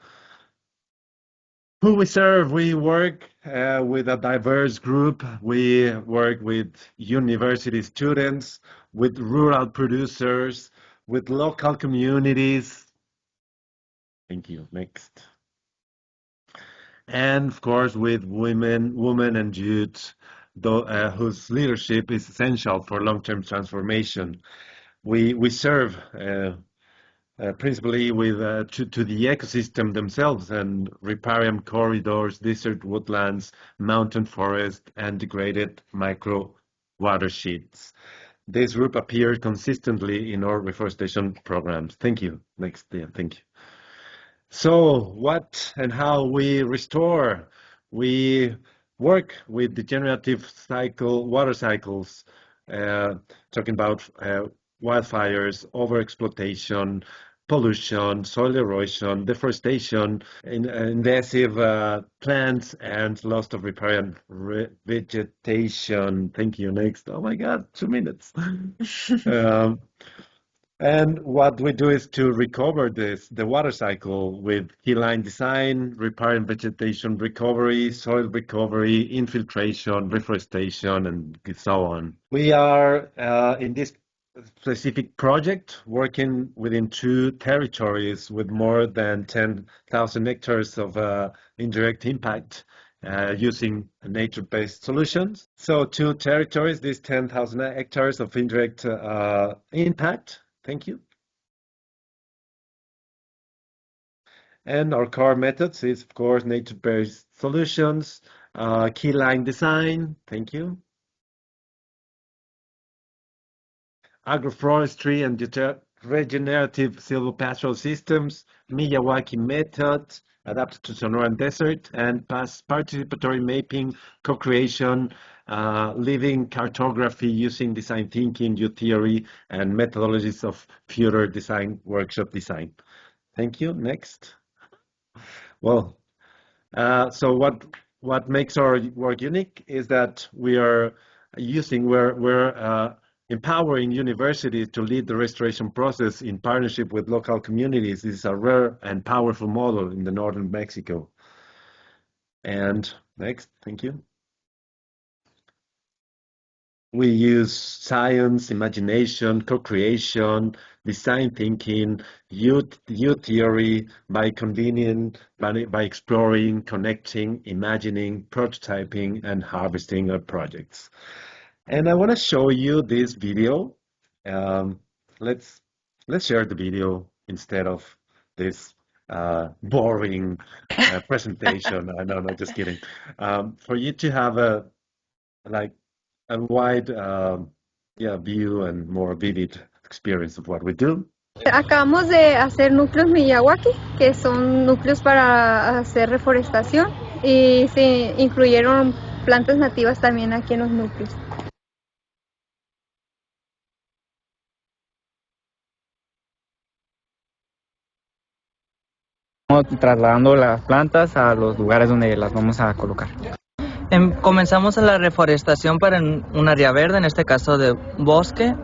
Who we serve, we work with a diverse group. We work with university students, with rural producers, with local communities. Thank you. Next. And of course, with women and youth, whose leadership is essential for long-term transformation. We serve principally with to the ecosystem themselves and riparian corridors, desert woodlands, mountain forest, and degraded micro watersheds. This group appears consistently in our reforestation programs. Thank you. Next, yeah, thank you. So what and how we restore? We work with degenerative water cycles, talking about wildfires, overexploitation, pollution, soil erosion, deforestation, invasive plants, and loss of riparian vegetation. Thank you. Next. Oh my God, 2 minutes. And what we do is to recover the water cycle with key line design, riparian vegetation recovery, soil recovery, infiltration, reforestation, and so on. We are in this specific project working within 2 territories with more than 10,000 hectares of indirect impact using nature-based solutions. So 2 territories, these 10,000 hectares of indirect impact. Thank you. And our core methods is, of course, nature-based solutions, Key line design, thank you. Agroforestry and regenerative silvopastoral systems, Miyawaki method, adapted to Sonoran Desert, and participatory mapping, co-creation, living cartography using design thinking, U-theory, and methodologies of future design, workshop design. Thank you. Next. Well, so what makes our work unique is that we're empowering universities to lead the restoration process in partnership with local communities. This is a rare and powerful model in the northern Mexico. And next, thank you. We use science, imagination, co-creation, design thinking, youth theory by exploring, connecting, imagining, prototyping, and harvesting our projects. And I want to show you this video. Let's share the video instead of this boring presentation. No, just kidding. For you to have a wide view and more vivid experience of what we do. Acabamos de hacer núcleos Miyawaki, que son núcleos para hacer reforestación, y se incluyeron plantas nativas también aquí en los núcleos. Estamos trasladando las plantas a los lugares donde las vamos a colocar. Comenzamos la reforestación para un área verde, en este caso de bosque,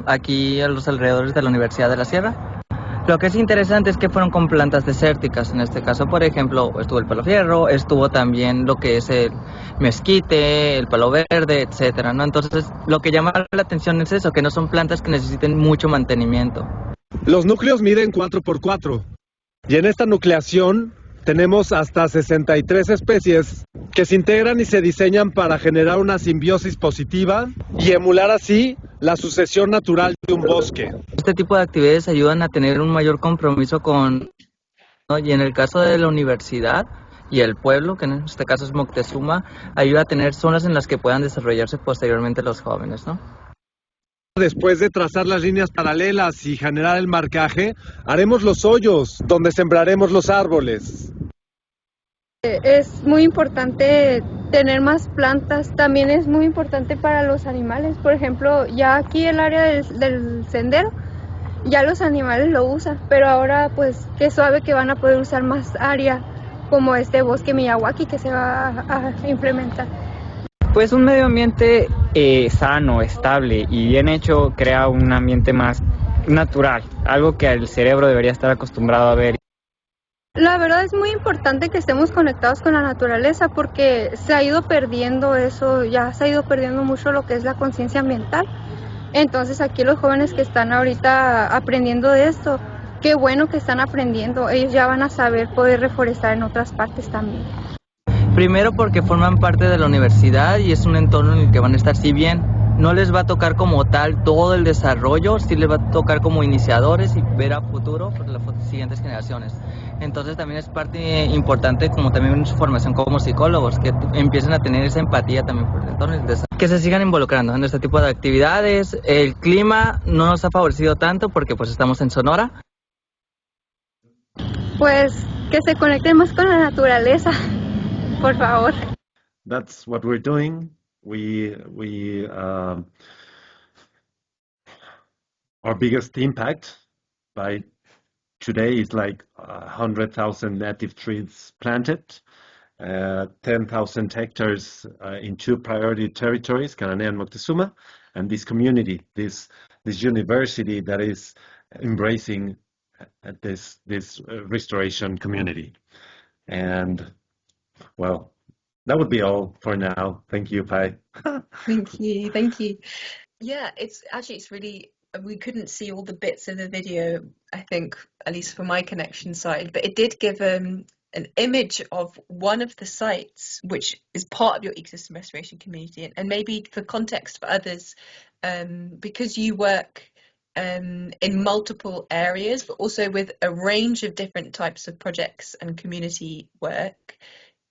aquí a los alrededores de la Universidad de la Sierra. Lo que es interesante es que fueron con plantas desérticas, en este caso, por ejemplo, estuvo el palo fierro, estuvo también lo que es el mezquite, el palo verde, etcétera, ¿no? Entonces, lo que llama la atención es eso, que no son plantas que necesiten mucho mantenimiento. Los núcleos miden 4x4 y en esta nucleación tenemos hasta 63 especies que se integran y se diseñan para generar una simbiosis positiva y emular así la sucesión natural de un bosque. Este tipo de actividades ayudan a tener un mayor compromiso con, ¿no? Y en el caso de la universidad y el pueblo, que en este caso es Moctezuma, ayuda a tener zonas en las que puedan desarrollarse posteriormente los jóvenes, ¿no? Después de trazar las líneas paralelas y generar el marcaje, haremos los hoyos donde sembraremos los árboles. Es muy importante tener más plantas, también es muy importante para los animales. Por ejemplo, ya aquí el área del sendero, ya los animales lo usan, pero ahora pues qué suave que van a poder usar más área como este bosque Miyawaki que se va a implementar. Pues un medio ambiente sano, estable y bien hecho crea un ambiente más natural, algo que el cerebro debería estar acostumbrado a ver. La verdad es muy importante que estemos conectados con la naturaleza porque se ha ido perdiendo eso, ya se ha ido perdiendo mucho lo que es la conciencia ambiental. Entonces aquí los jóvenes que están ahorita aprendiendo de esto, qué bueno que están aprendiendo, ellos ya van a saber poder reforestar en otras partes también. Primero porque forman parte de la universidad y es un entorno en el que van a estar, si bien no les va a tocar como tal todo el desarrollo, sí les va a tocar como iniciadores y ver a futuro por las siguientes generaciones. Entonces también es parte importante como también en su formación como psicólogos, que empiecen a tener esa empatía también por el entorno, que se sigan involucrando en este tipo de actividades. El clima no nos ha favorecido tanto porque pues estamos en Sonora. Pues que se conecten más con la naturaleza, por favor. That's what we're doing. Our biggest impact by today is like 100,000 native trees planted, 10,000 hectares in 2 priority territories, Cananea and Moctezuma, and this community, this university that is embracing this restoration community. And well, that would be all for now. Thank you, Pai. Thank you. Yeah, it's really, we couldn't see all the bits of the video, I think, at least for my connection side, but it did give an image of one of the sites which is part of your ecosystem restoration community, and maybe for context for others, because you work in multiple areas, but also with a range of different types of projects and community work.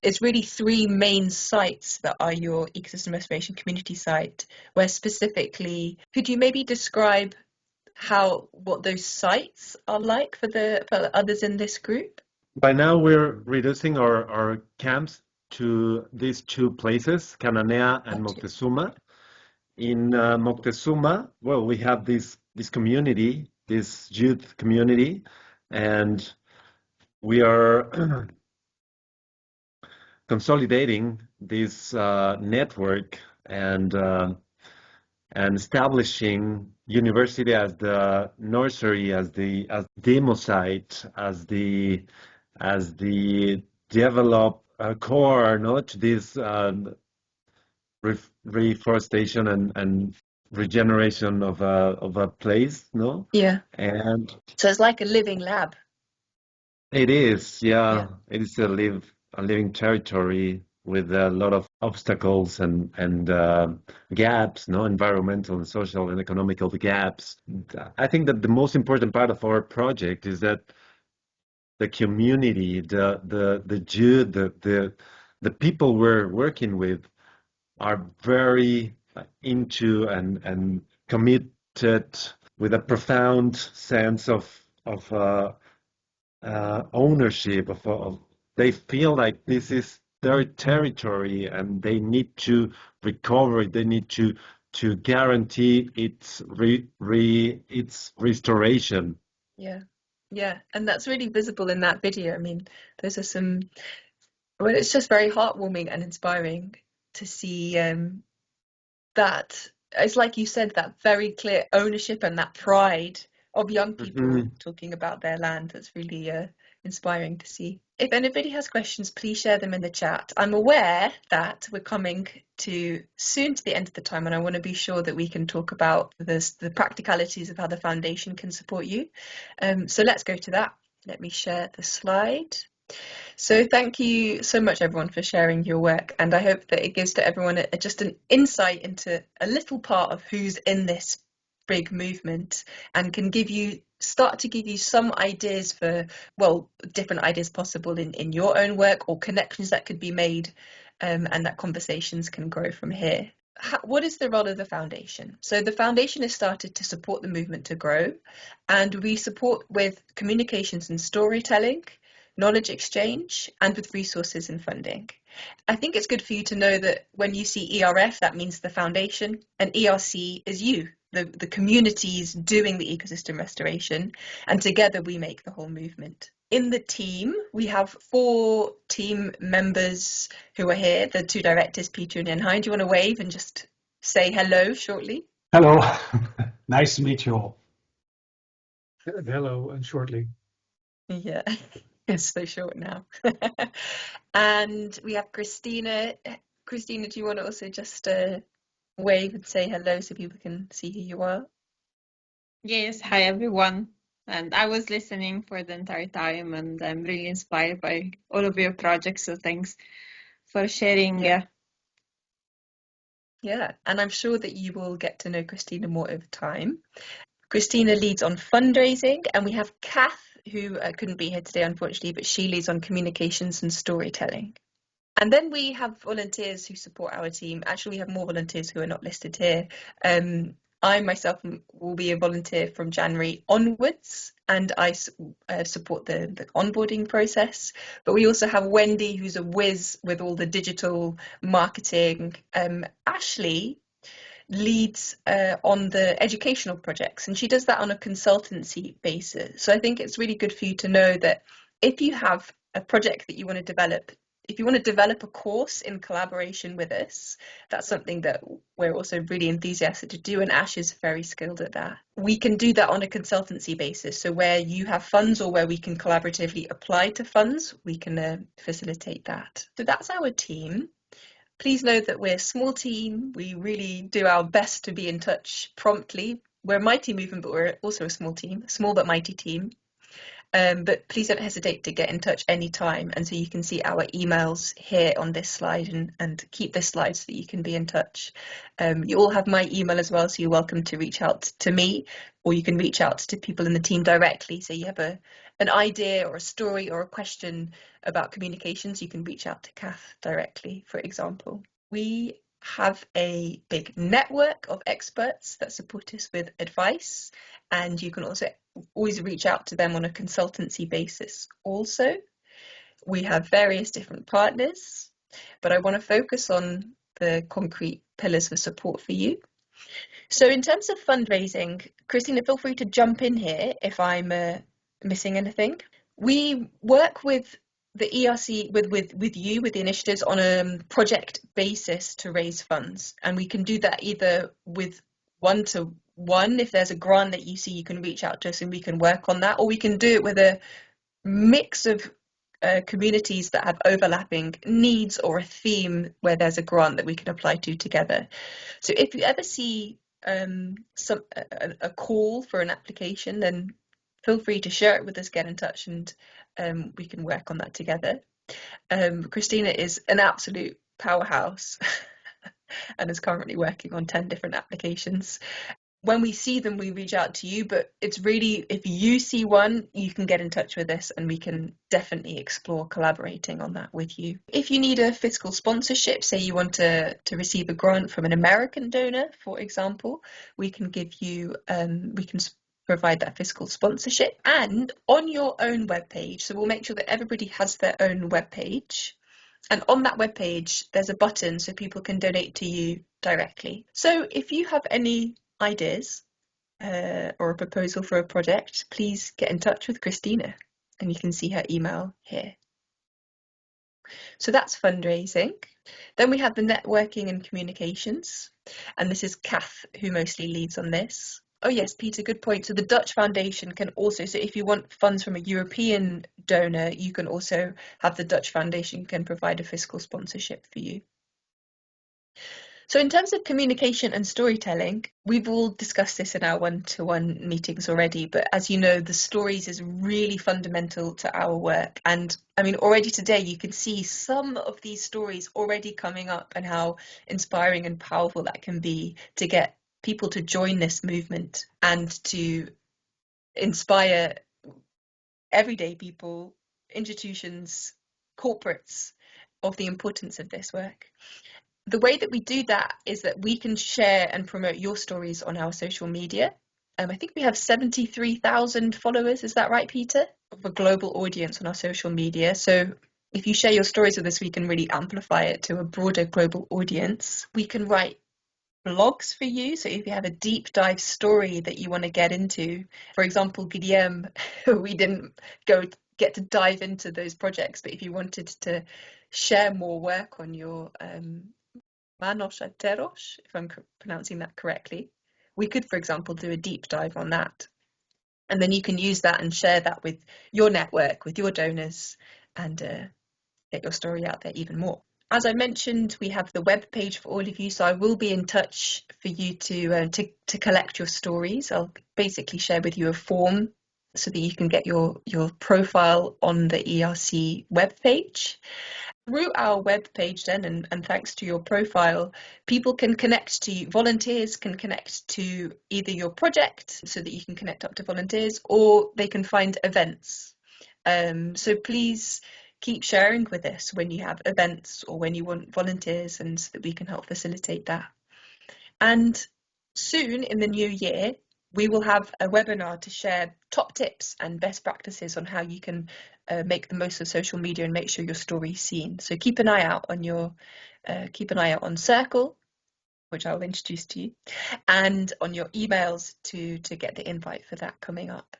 it's really 3 main sites that are your ecosystem restoration community site, where specifically, could you maybe describe what those sites are like for others in this group? By now, we're reducing our camps to these 2 places, Cananea and Moctezuma. In Moctezuma, well, we have this community, this youth community, and we are consolidating this network and establishing university as the nursery, as the demo site, as the develop core, to this reforestation and regeneration of a place, no? Yeah. And so it's like a living lab. It is, yeah. It is a living territory with a lot of obstacles and gaps, environmental and social and economical gaps. I think that the most important part of our project is that the community, the people we're working with are very into and committed with a profound sense of ownership of they feel like this is their territory and they need to recover it. They need to guarantee its restoration. Yeah, and that's really visible in that video. I mean, those are it's just very heartwarming and inspiring to see that. It's like you said, that very clear ownership and that pride of young people talking about their land. That's really inspiring to see. If anybody has questions, please share them in the chat. I'm aware that we're coming soon to the end of the time, and I want to be sure that we can talk about the practicalities of how the foundation can support you. So let's go to that. Let me share the slide. So thank you so much, everyone, for sharing your work, and I hope that it gives to everyone just an insight into a little part of who's in this big movement, and can start to give you some ideas for, well, different ideas possible in your own work, or connections that could be made, and that conversations can grow from here. What is the role of the foundation? So the foundation has started to support the movement to grow, and we support with communications and storytelling, knowledge exchange, and with resources and funding. I think it's good for you to know that when you see ERF, that means the foundation, and ERC is you, the communities doing the ecosystem restoration, and together we make the whole movement. In the team, we have 4 team members who are here, the 2 directors, Peter and Hein. Do you want to wave and just say hello shortly? Hello, nice to meet you all. Hello, and shortly. Yeah, it's so short now. And we have Christina. Christina, do you want to also just wave and say hello so people can see who you are? Yes, hi everyone. And I was listening for the entire time, and I'm really inspired by all of your projects. So thanks for sharing. Yeah, and I'm sure that you will get to know Christina more over time. Christina leads on fundraising, and we have Kath, who couldn't be here today, unfortunately, but she leads on communications and storytelling. And then we have volunteers who support our team. Actually, we have more volunteers who are not listed here. I myself will be a volunteer from January onwards, and I support the onboarding process. But we also have Wendy, who's a whiz with all the digital marketing. Ashley leads on the educational projects, and she does that on a consultancy basis. So I think it's really good for you to know that if you have a project that you want to develop, if you want to develop a course in collaboration with us, that's something that we're also really enthusiastic to do, and Ash is very skilled at that. We can do that on a consultancy basis, so where you have funds or where we can collaboratively apply to funds, we can facilitate that. So that's our team. Please know that we're a small team. We really do our best to be in touch promptly. We're a mighty movement, but we're also a small team, small but mighty team. But please don't hesitate to get in touch anytime. And so you can see our emails here on this slide, and keep this slide so that you can be in touch. You all have my email as well, so you're welcome to reach out to me, or you can reach out to people in the team directly. So you have an idea or a story or a question about communications, you can reach out to Kath directly, for example. We have a big network of experts that support us with advice, and you can also always reach out to them on a consultancy basis. Also, we have various different partners, but I want to focus on the concrete pillars for support for you. So in terms of fundraising, Christina, feel free to jump in here if I'm missing anything. We work with the ERC, with you, with the initiatives on a project basis to raise funds. And we can do that either with one-to-one. If there's a grant that you see, you can reach out to us and we can work on that. Or we can do it with a mix of communities that have overlapping needs or a theme where there's a grant that we can apply to together. So if you ever see a call for an application, then feel free to share it with us, get in touch, and we can work on that together. Christina is an absolute powerhouse and is currently working on 10 different applications. When we see them, we reach out to you, but it's really, if you see one, you can get in touch with us and we can definitely explore collaborating on that with you. If you need a fiscal sponsorship, say you want to receive a grant from an American donor, for example, we can give you, we can provide that fiscal sponsorship, and on your own webpage. So we'll make sure that everybody has their own webpage. And on that webpage, there's a button so people can donate to you directly. So if you have any ideas or a proposal for a project, please get in touch with Christina, and you can see her email here. So that's fundraising. Then we have the networking and communications, and this is Kath who mostly leads on this. Oh yes, Peter, good point. So the Dutch Foundation can also, so if you want funds from a European donor, you can also have the Dutch Foundation can provide a fiscal sponsorship for you. So in terms of communication and storytelling, we've all discussed this in our one-to-one meetings already, but as you know, the stories is really fundamental to our work. And I mean, already today, you can see some of these stories already coming up and how inspiring and powerful that can be to get people to join this movement and to inspire everyday people, institutions, corporates of the importance of this work. The way that we do that is that we can share and promote your stories on our social media. I think we have 73,000 followers, is that right, Peter? Of a global audience on our social media. So if you share your stories with us, we can really amplify it to a broader global audience. We can write blogs for you. So if you have a deep dive story that you want to get into, for example, Guillaume, we didn't get to dive into those projects, but if you wanted to share more work on your Manos Ateros, if I'm pronouncing that correctly, we could, for example, do a deep dive on that. And then you can use that and share that with your network, with your donors, and get your story out there even more. As I mentioned, we have the web page for all of you, so I will be in touch for you to collect your stories. I'll basically share with you a form so that you can get your profile on the ERC web page. Through our web page then, and thanks to your profile, people can connect to you, volunteers can connect to either your project so that you can connect up to volunteers, or they can find events. So please keep sharing with us when you have events or when you want volunteers, and so that we can help facilitate that. And soon in the new year, we will have a webinar to share top tips and best practices on how you can make the most of social media and make sure your story is seen. So keep an eye out on Circle, which I'll introduce to you, and on your emails to get the invite for that coming up.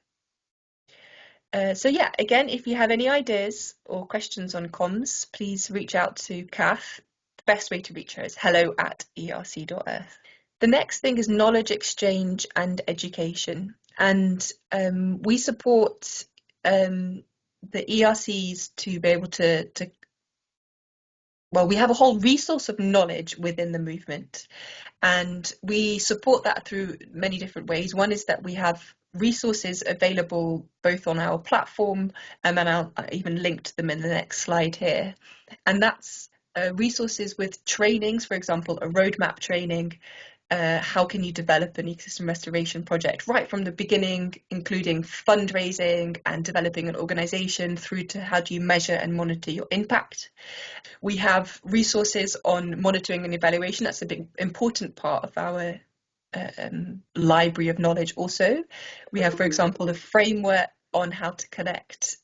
So yeah, again, if you have any ideas or questions on comms, please reach out to Kath. The best way to reach her is hello@erc.earth. The next thing is knowledge exchange and education. And we support the ERCs to be able to, well, we have a whole resource of knowledge within the movement. And we support that through many different ways. One is that we have resources available both on our platform, and I'll even link to them in the next slide here. And that's resources with trainings, for example, a roadmap training, how can you develop an ecosystem restoration project right from the beginning, including fundraising and developing an organization, through to how do you measure and monitor your impact. We have resources on monitoring and evaluation. That's a big important part of our library of knowledge also. We have, for example, a framework on how to collect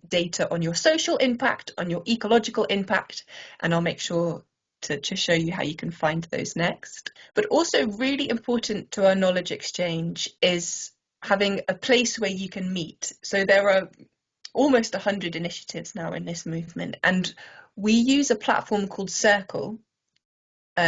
data on your social impact, on your ecological impact, and I'll make sure to show you how you can find those next. But also really important to our knowledge exchange is having a place where you can meet. So there are almost 100 initiatives now in this movement, and we use a platform called Circle.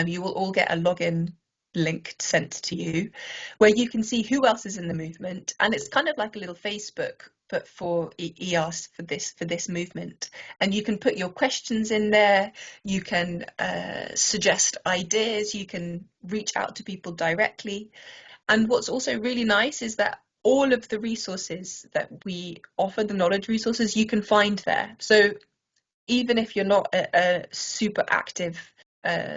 You will all get a login link sent to you where you can see who else is in the movement, and it's kind of like a little Facebook but for ERC for this movement, and you can put your questions in there, you can suggest ideas, you can reach out to people directly. And what's also really nice is that all of the resources that we offer, the knowledge resources, you can find there. So even if you're not a super active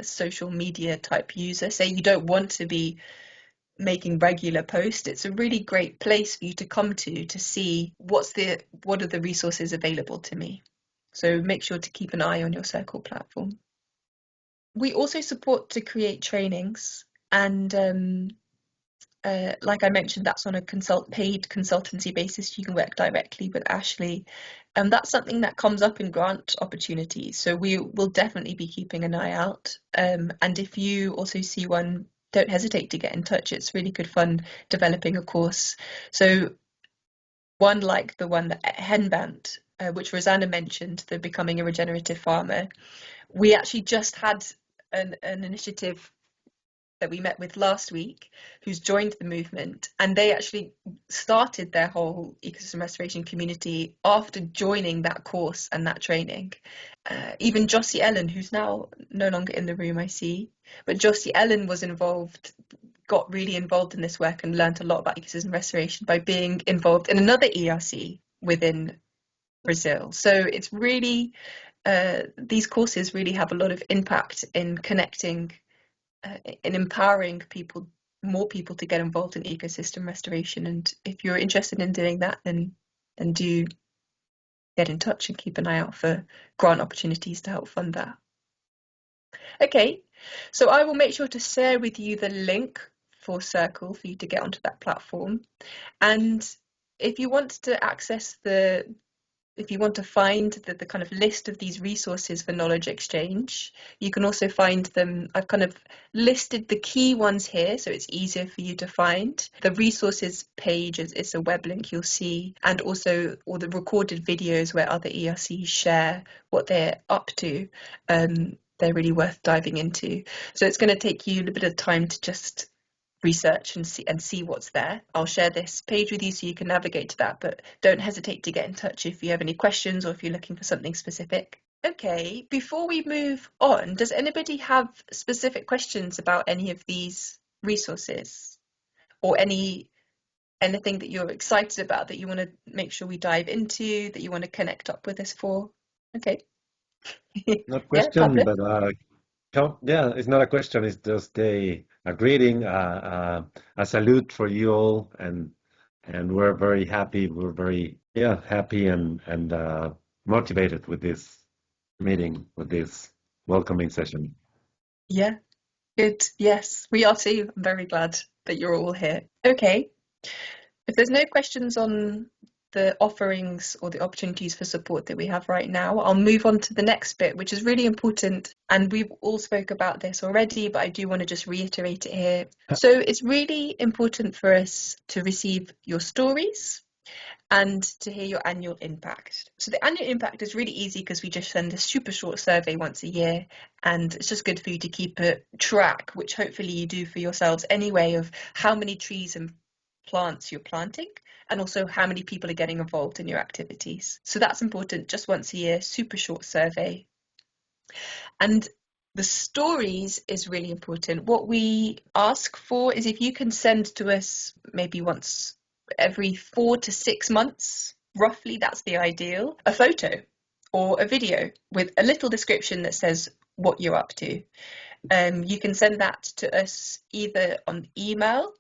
social media type user, say you don't want to be making regular posts, it's a really great place for you to come to see what are the resources available to me. So make sure to keep an eye on your Circle platform. We also support to create trainings, and like I mentioned, that's on a paid consultancy basis. You can work directly with Ashley, and that's something that comes up in grant opportunities. So we will definitely be keeping an eye out. And if you also see one, don't hesitate to get in touch. It's really good fun developing a course. So one like the one that Henband, which Rosanna mentioned, the Becoming a Regenerative Farmer, we actually just had an initiative that we met with last week who's joined the movement, and they actually started their whole ecosystem restoration community after joining that course and that training. Even Josie Ellen, who's now no longer in the room, I see, but Josie Ellen was got really involved in this work and learned a lot about ecosystem restoration by being involved in another ERC within Brazil. So it's really, these courses really have a lot of impact in connecting in empowering more people to get involved in ecosystem restoration. And if you're interested in doing that, then do get in touch and keep an eye out for grant opportunities to help fund that. Okay, so I will make sure to share with you the link for Circle for you to get onto that platform. And if you want to access if you want to find the kind of list of these resources for knowledge exchange, you can also find them. I've kind of listed the key ones here, so it's easier for you to find. The resources page is a web link you'll see, and also all the recorded videos where other ERCs share what they're up to. They're really worth diving into. So it's going to take you a little bit of time to just research and see what's there. I'll share this page with you so you can navigate to that, but don't hesitate to get in touch if you have any questions or if you're looking for something specific. Okay, before we move on, does anybody have specific questions about any of these resources or anything that you're excited about that you want to make sure we dive into, that you want to connect up with us for? Okay. Not question, yeah, but it's not a question. It's just a greeting, a salute for you all, and we're very happy. We're very happy and motivated with this meeting, with this welcoming session. Yeah, good. Yes, we are too. I'm very glad that you're all here. Okay, if there's no questions on the offerings or the opportunities for support that we have right now, I'll move on to the next bit, which is really important. And we've all spoke about this already, but I do want to just reiterate it here. So it's really important for us to receive your stories and to hear your annual impact. So the annual impact is really easy because we just send a super short survey once a year, and it's just good for you to keep a track, which hopefully you do for yourselves anyway, of how many trees and plants you're planting, and also how many people are getting involved in your activities. So that's important, just once a year, super short survey. And the stories is really important. What we ask for is if you can send to us maybe once every 4 to 6 months, roughly, that's the ideal, a photo or a video with a little description that says what you're up to. You can send that to us either on email,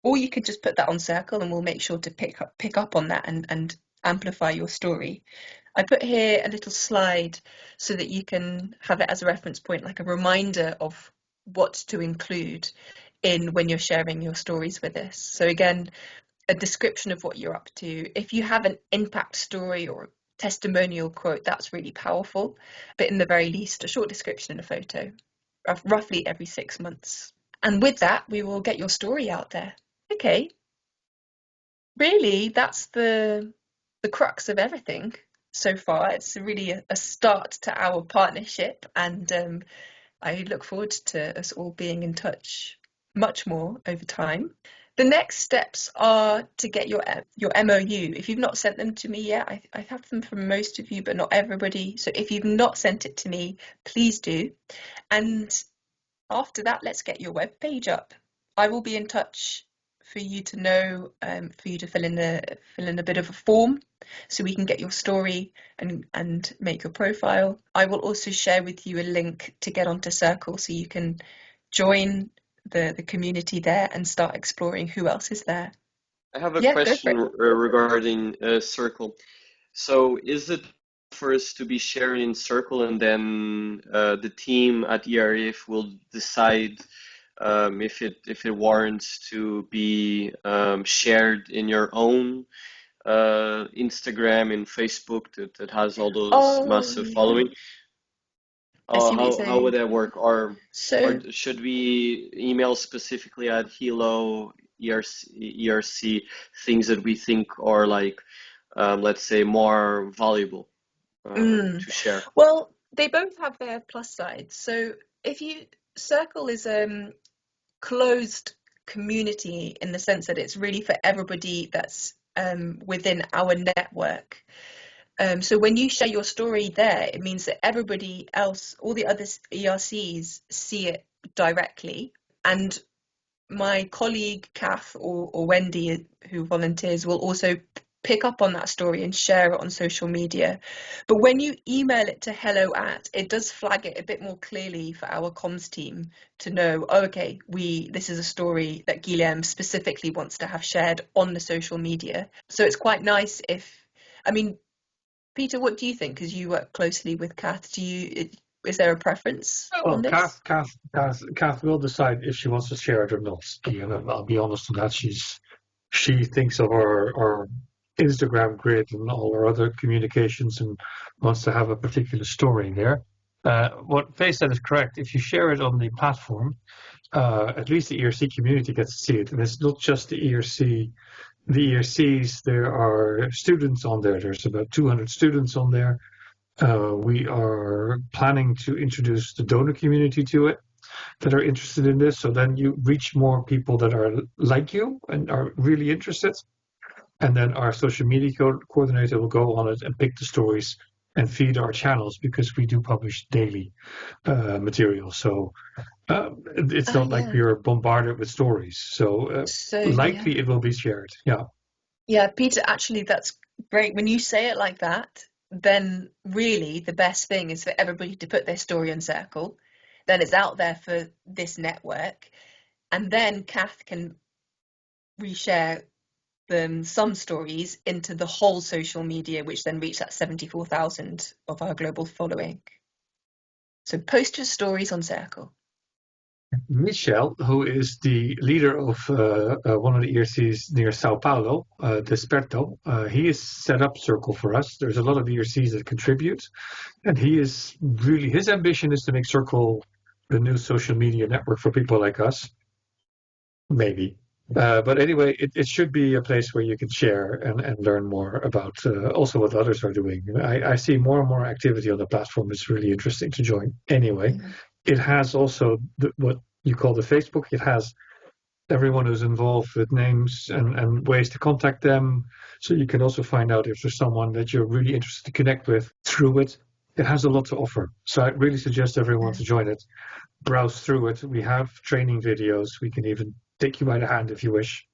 or you can just put that on Circle, and we'll make sure to pick up on that and amplify your story. I put here a little slide so that you can have it as a reference point, like a reminder of what to include in when you're sharing your stories with us. So again, a description of what you're up to. If you have an impact story or a testimonial quote, that's really powerful. But in the very least, a short description and a photo, roughly every 6 months. And with that, we will get your story out there. Okay. Really, that's the crux of everything so far. It's really a start to our partnership, and I look forward to us all being in touch much more over time. The next steps are to get your MOU. If you've not sent them to me yet, I have them from most of you, but not everybody. So if you've not sent it to me, please do. And after that, let's get your webpage up. I will be in touch for you to know, for you to fill in a bit of a form so we can get your story and make your profile. I will also share with you a link to get onto Circle so you can join the community there and start exploring who else is there. I have a question regarding Circle. So is it for us to be shared in Circle, and then the team at ERF will decide if it warrants to be shared in your own Instagram and Facebook that has all those massive following? How would that work? Or should we email specifically at Hello ERC things that we think are like, let's say, more valuable to share? Well, they both have their plus sides. So Circle is closed community in the sense that it's really for everybody that's within our network. So when you share your story there, it means that everybody else, all the other ERCs, see it directly. And my colleague Kath or Wendy, who volunteers, will also pick up on that story and share it on social media. But when you email it to hello@, it does flag it a bit more clearly for our comms team to know, oh, okay, this is a story that Guilherme specifically wants to have shared on the social media. So it's quite nice Peter, what do you think? Because you work closely with Kath, is there a preference on this? Kath will decide if she wants to share it or not. And I'll be honest on that. She thinks of our Instagram grid and all our other communications and wants to have a particular story there. What Faye said is correct. If you share it on the platform, at least the ERC community gets to see it. And it's not just the ERC. The ERCs, there are students on there. There's about 200 students on there. We are planning to introduce the donor community to it that are interested in this. So then you reach more people that are like you and are really interested. And then our social media coordinator will go on it and pick the stories and feed our channels, because we do publish daily material. So it's not like we are bombarded with stories. So likely it will be shared. Yeah, Peter, actually, that's great. When you say it like that, then really the best thing is for everybody to put their story on Circle. Then it's out there for this network. And then Kath can reshare some stories into the whole social media, which then reach that 74,000 of our global following. So post your stories on Circle. Michel, who is the leader of one of the ERCs near Sao Paulo, Desperto, he has set up Circle for us. There's a lot of ERCs that contribute, and his ambition is to make Circle the new social media network for people like us. Maybe. But anyway, it should be a place where you can share and learn more about also what others are doing. I see more and more activity on the platform. It's really interesting to join. Anyway, it has also what you call the Facebook. It has everyone who's involved with names and ways to contact them. So you can also find out if there's someone that you're really interested to connect with through it. It has a lot to offer. So I really suggest everyone to join it. Browse through it. We have training videos. We can even take you by the hand if you wish.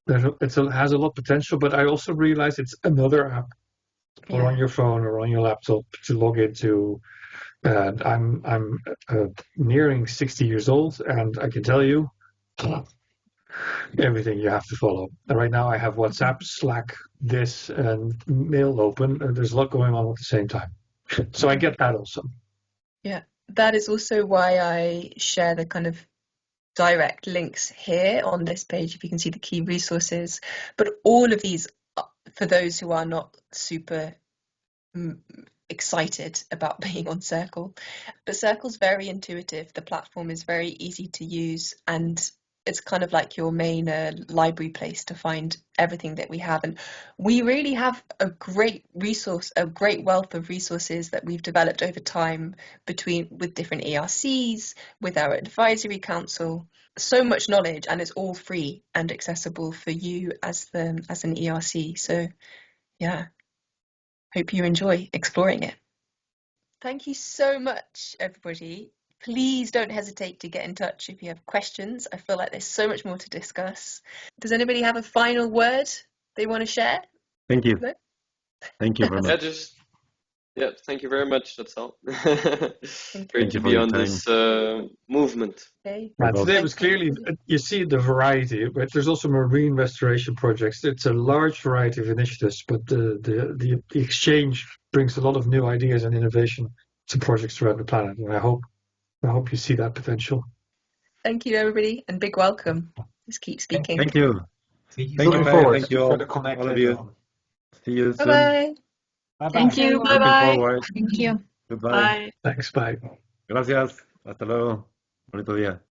It has a lot of potential, but I also realize it's another app or on your phone or on your laptop to log into And I'm nearing 60 years old, and I can tell you everything you have to follow. And right now I have WhatsApp, Slack, this, and mail open, and there's a lot going on at the same time. So I get that also. Yeah, that is also why I share the kind of direct links here on this page, if you can see the key resources. But all of these, for those who are not super excited about being on Circle, but Circle's very intuitive. The platform is very easy to use, and it's kind of like your main library place to find everything that we have. And we really have a great resource, a great wealth of resources that we've developed over time with different ERCs, with our advisory council. So much knowledge, and it's all free and accessible for you as an ERC. So yeah, hope you enjoy exploring it. Thank you so much, everybody. Please don't hesitate to get in touch if you have questions. I feel like there's so much more to discuss. Does anybody have a final word they want to share? Thank you. No? Thank you very much. Thank you very much. That's all. Thank Great to be on this movement. Okay. Today was clearly, you see the variety, but there's also marine restoration projects. It's a large variety of initiatives, but the exchange brings a lot of new ideas and innovation to projects throughout the planet. And I hope you see that potential. Thank you, everybody, and big welcome. Just keep speaking. Thank you. Thank you. Thank you, forward. thank you all of you. See you soon. Bye-bye. Thank you. Looking Bye-bye. forward. Thank you. Goodbye. Bye. Thanks. Bye. Gracias. Hasta luego. Bonito día.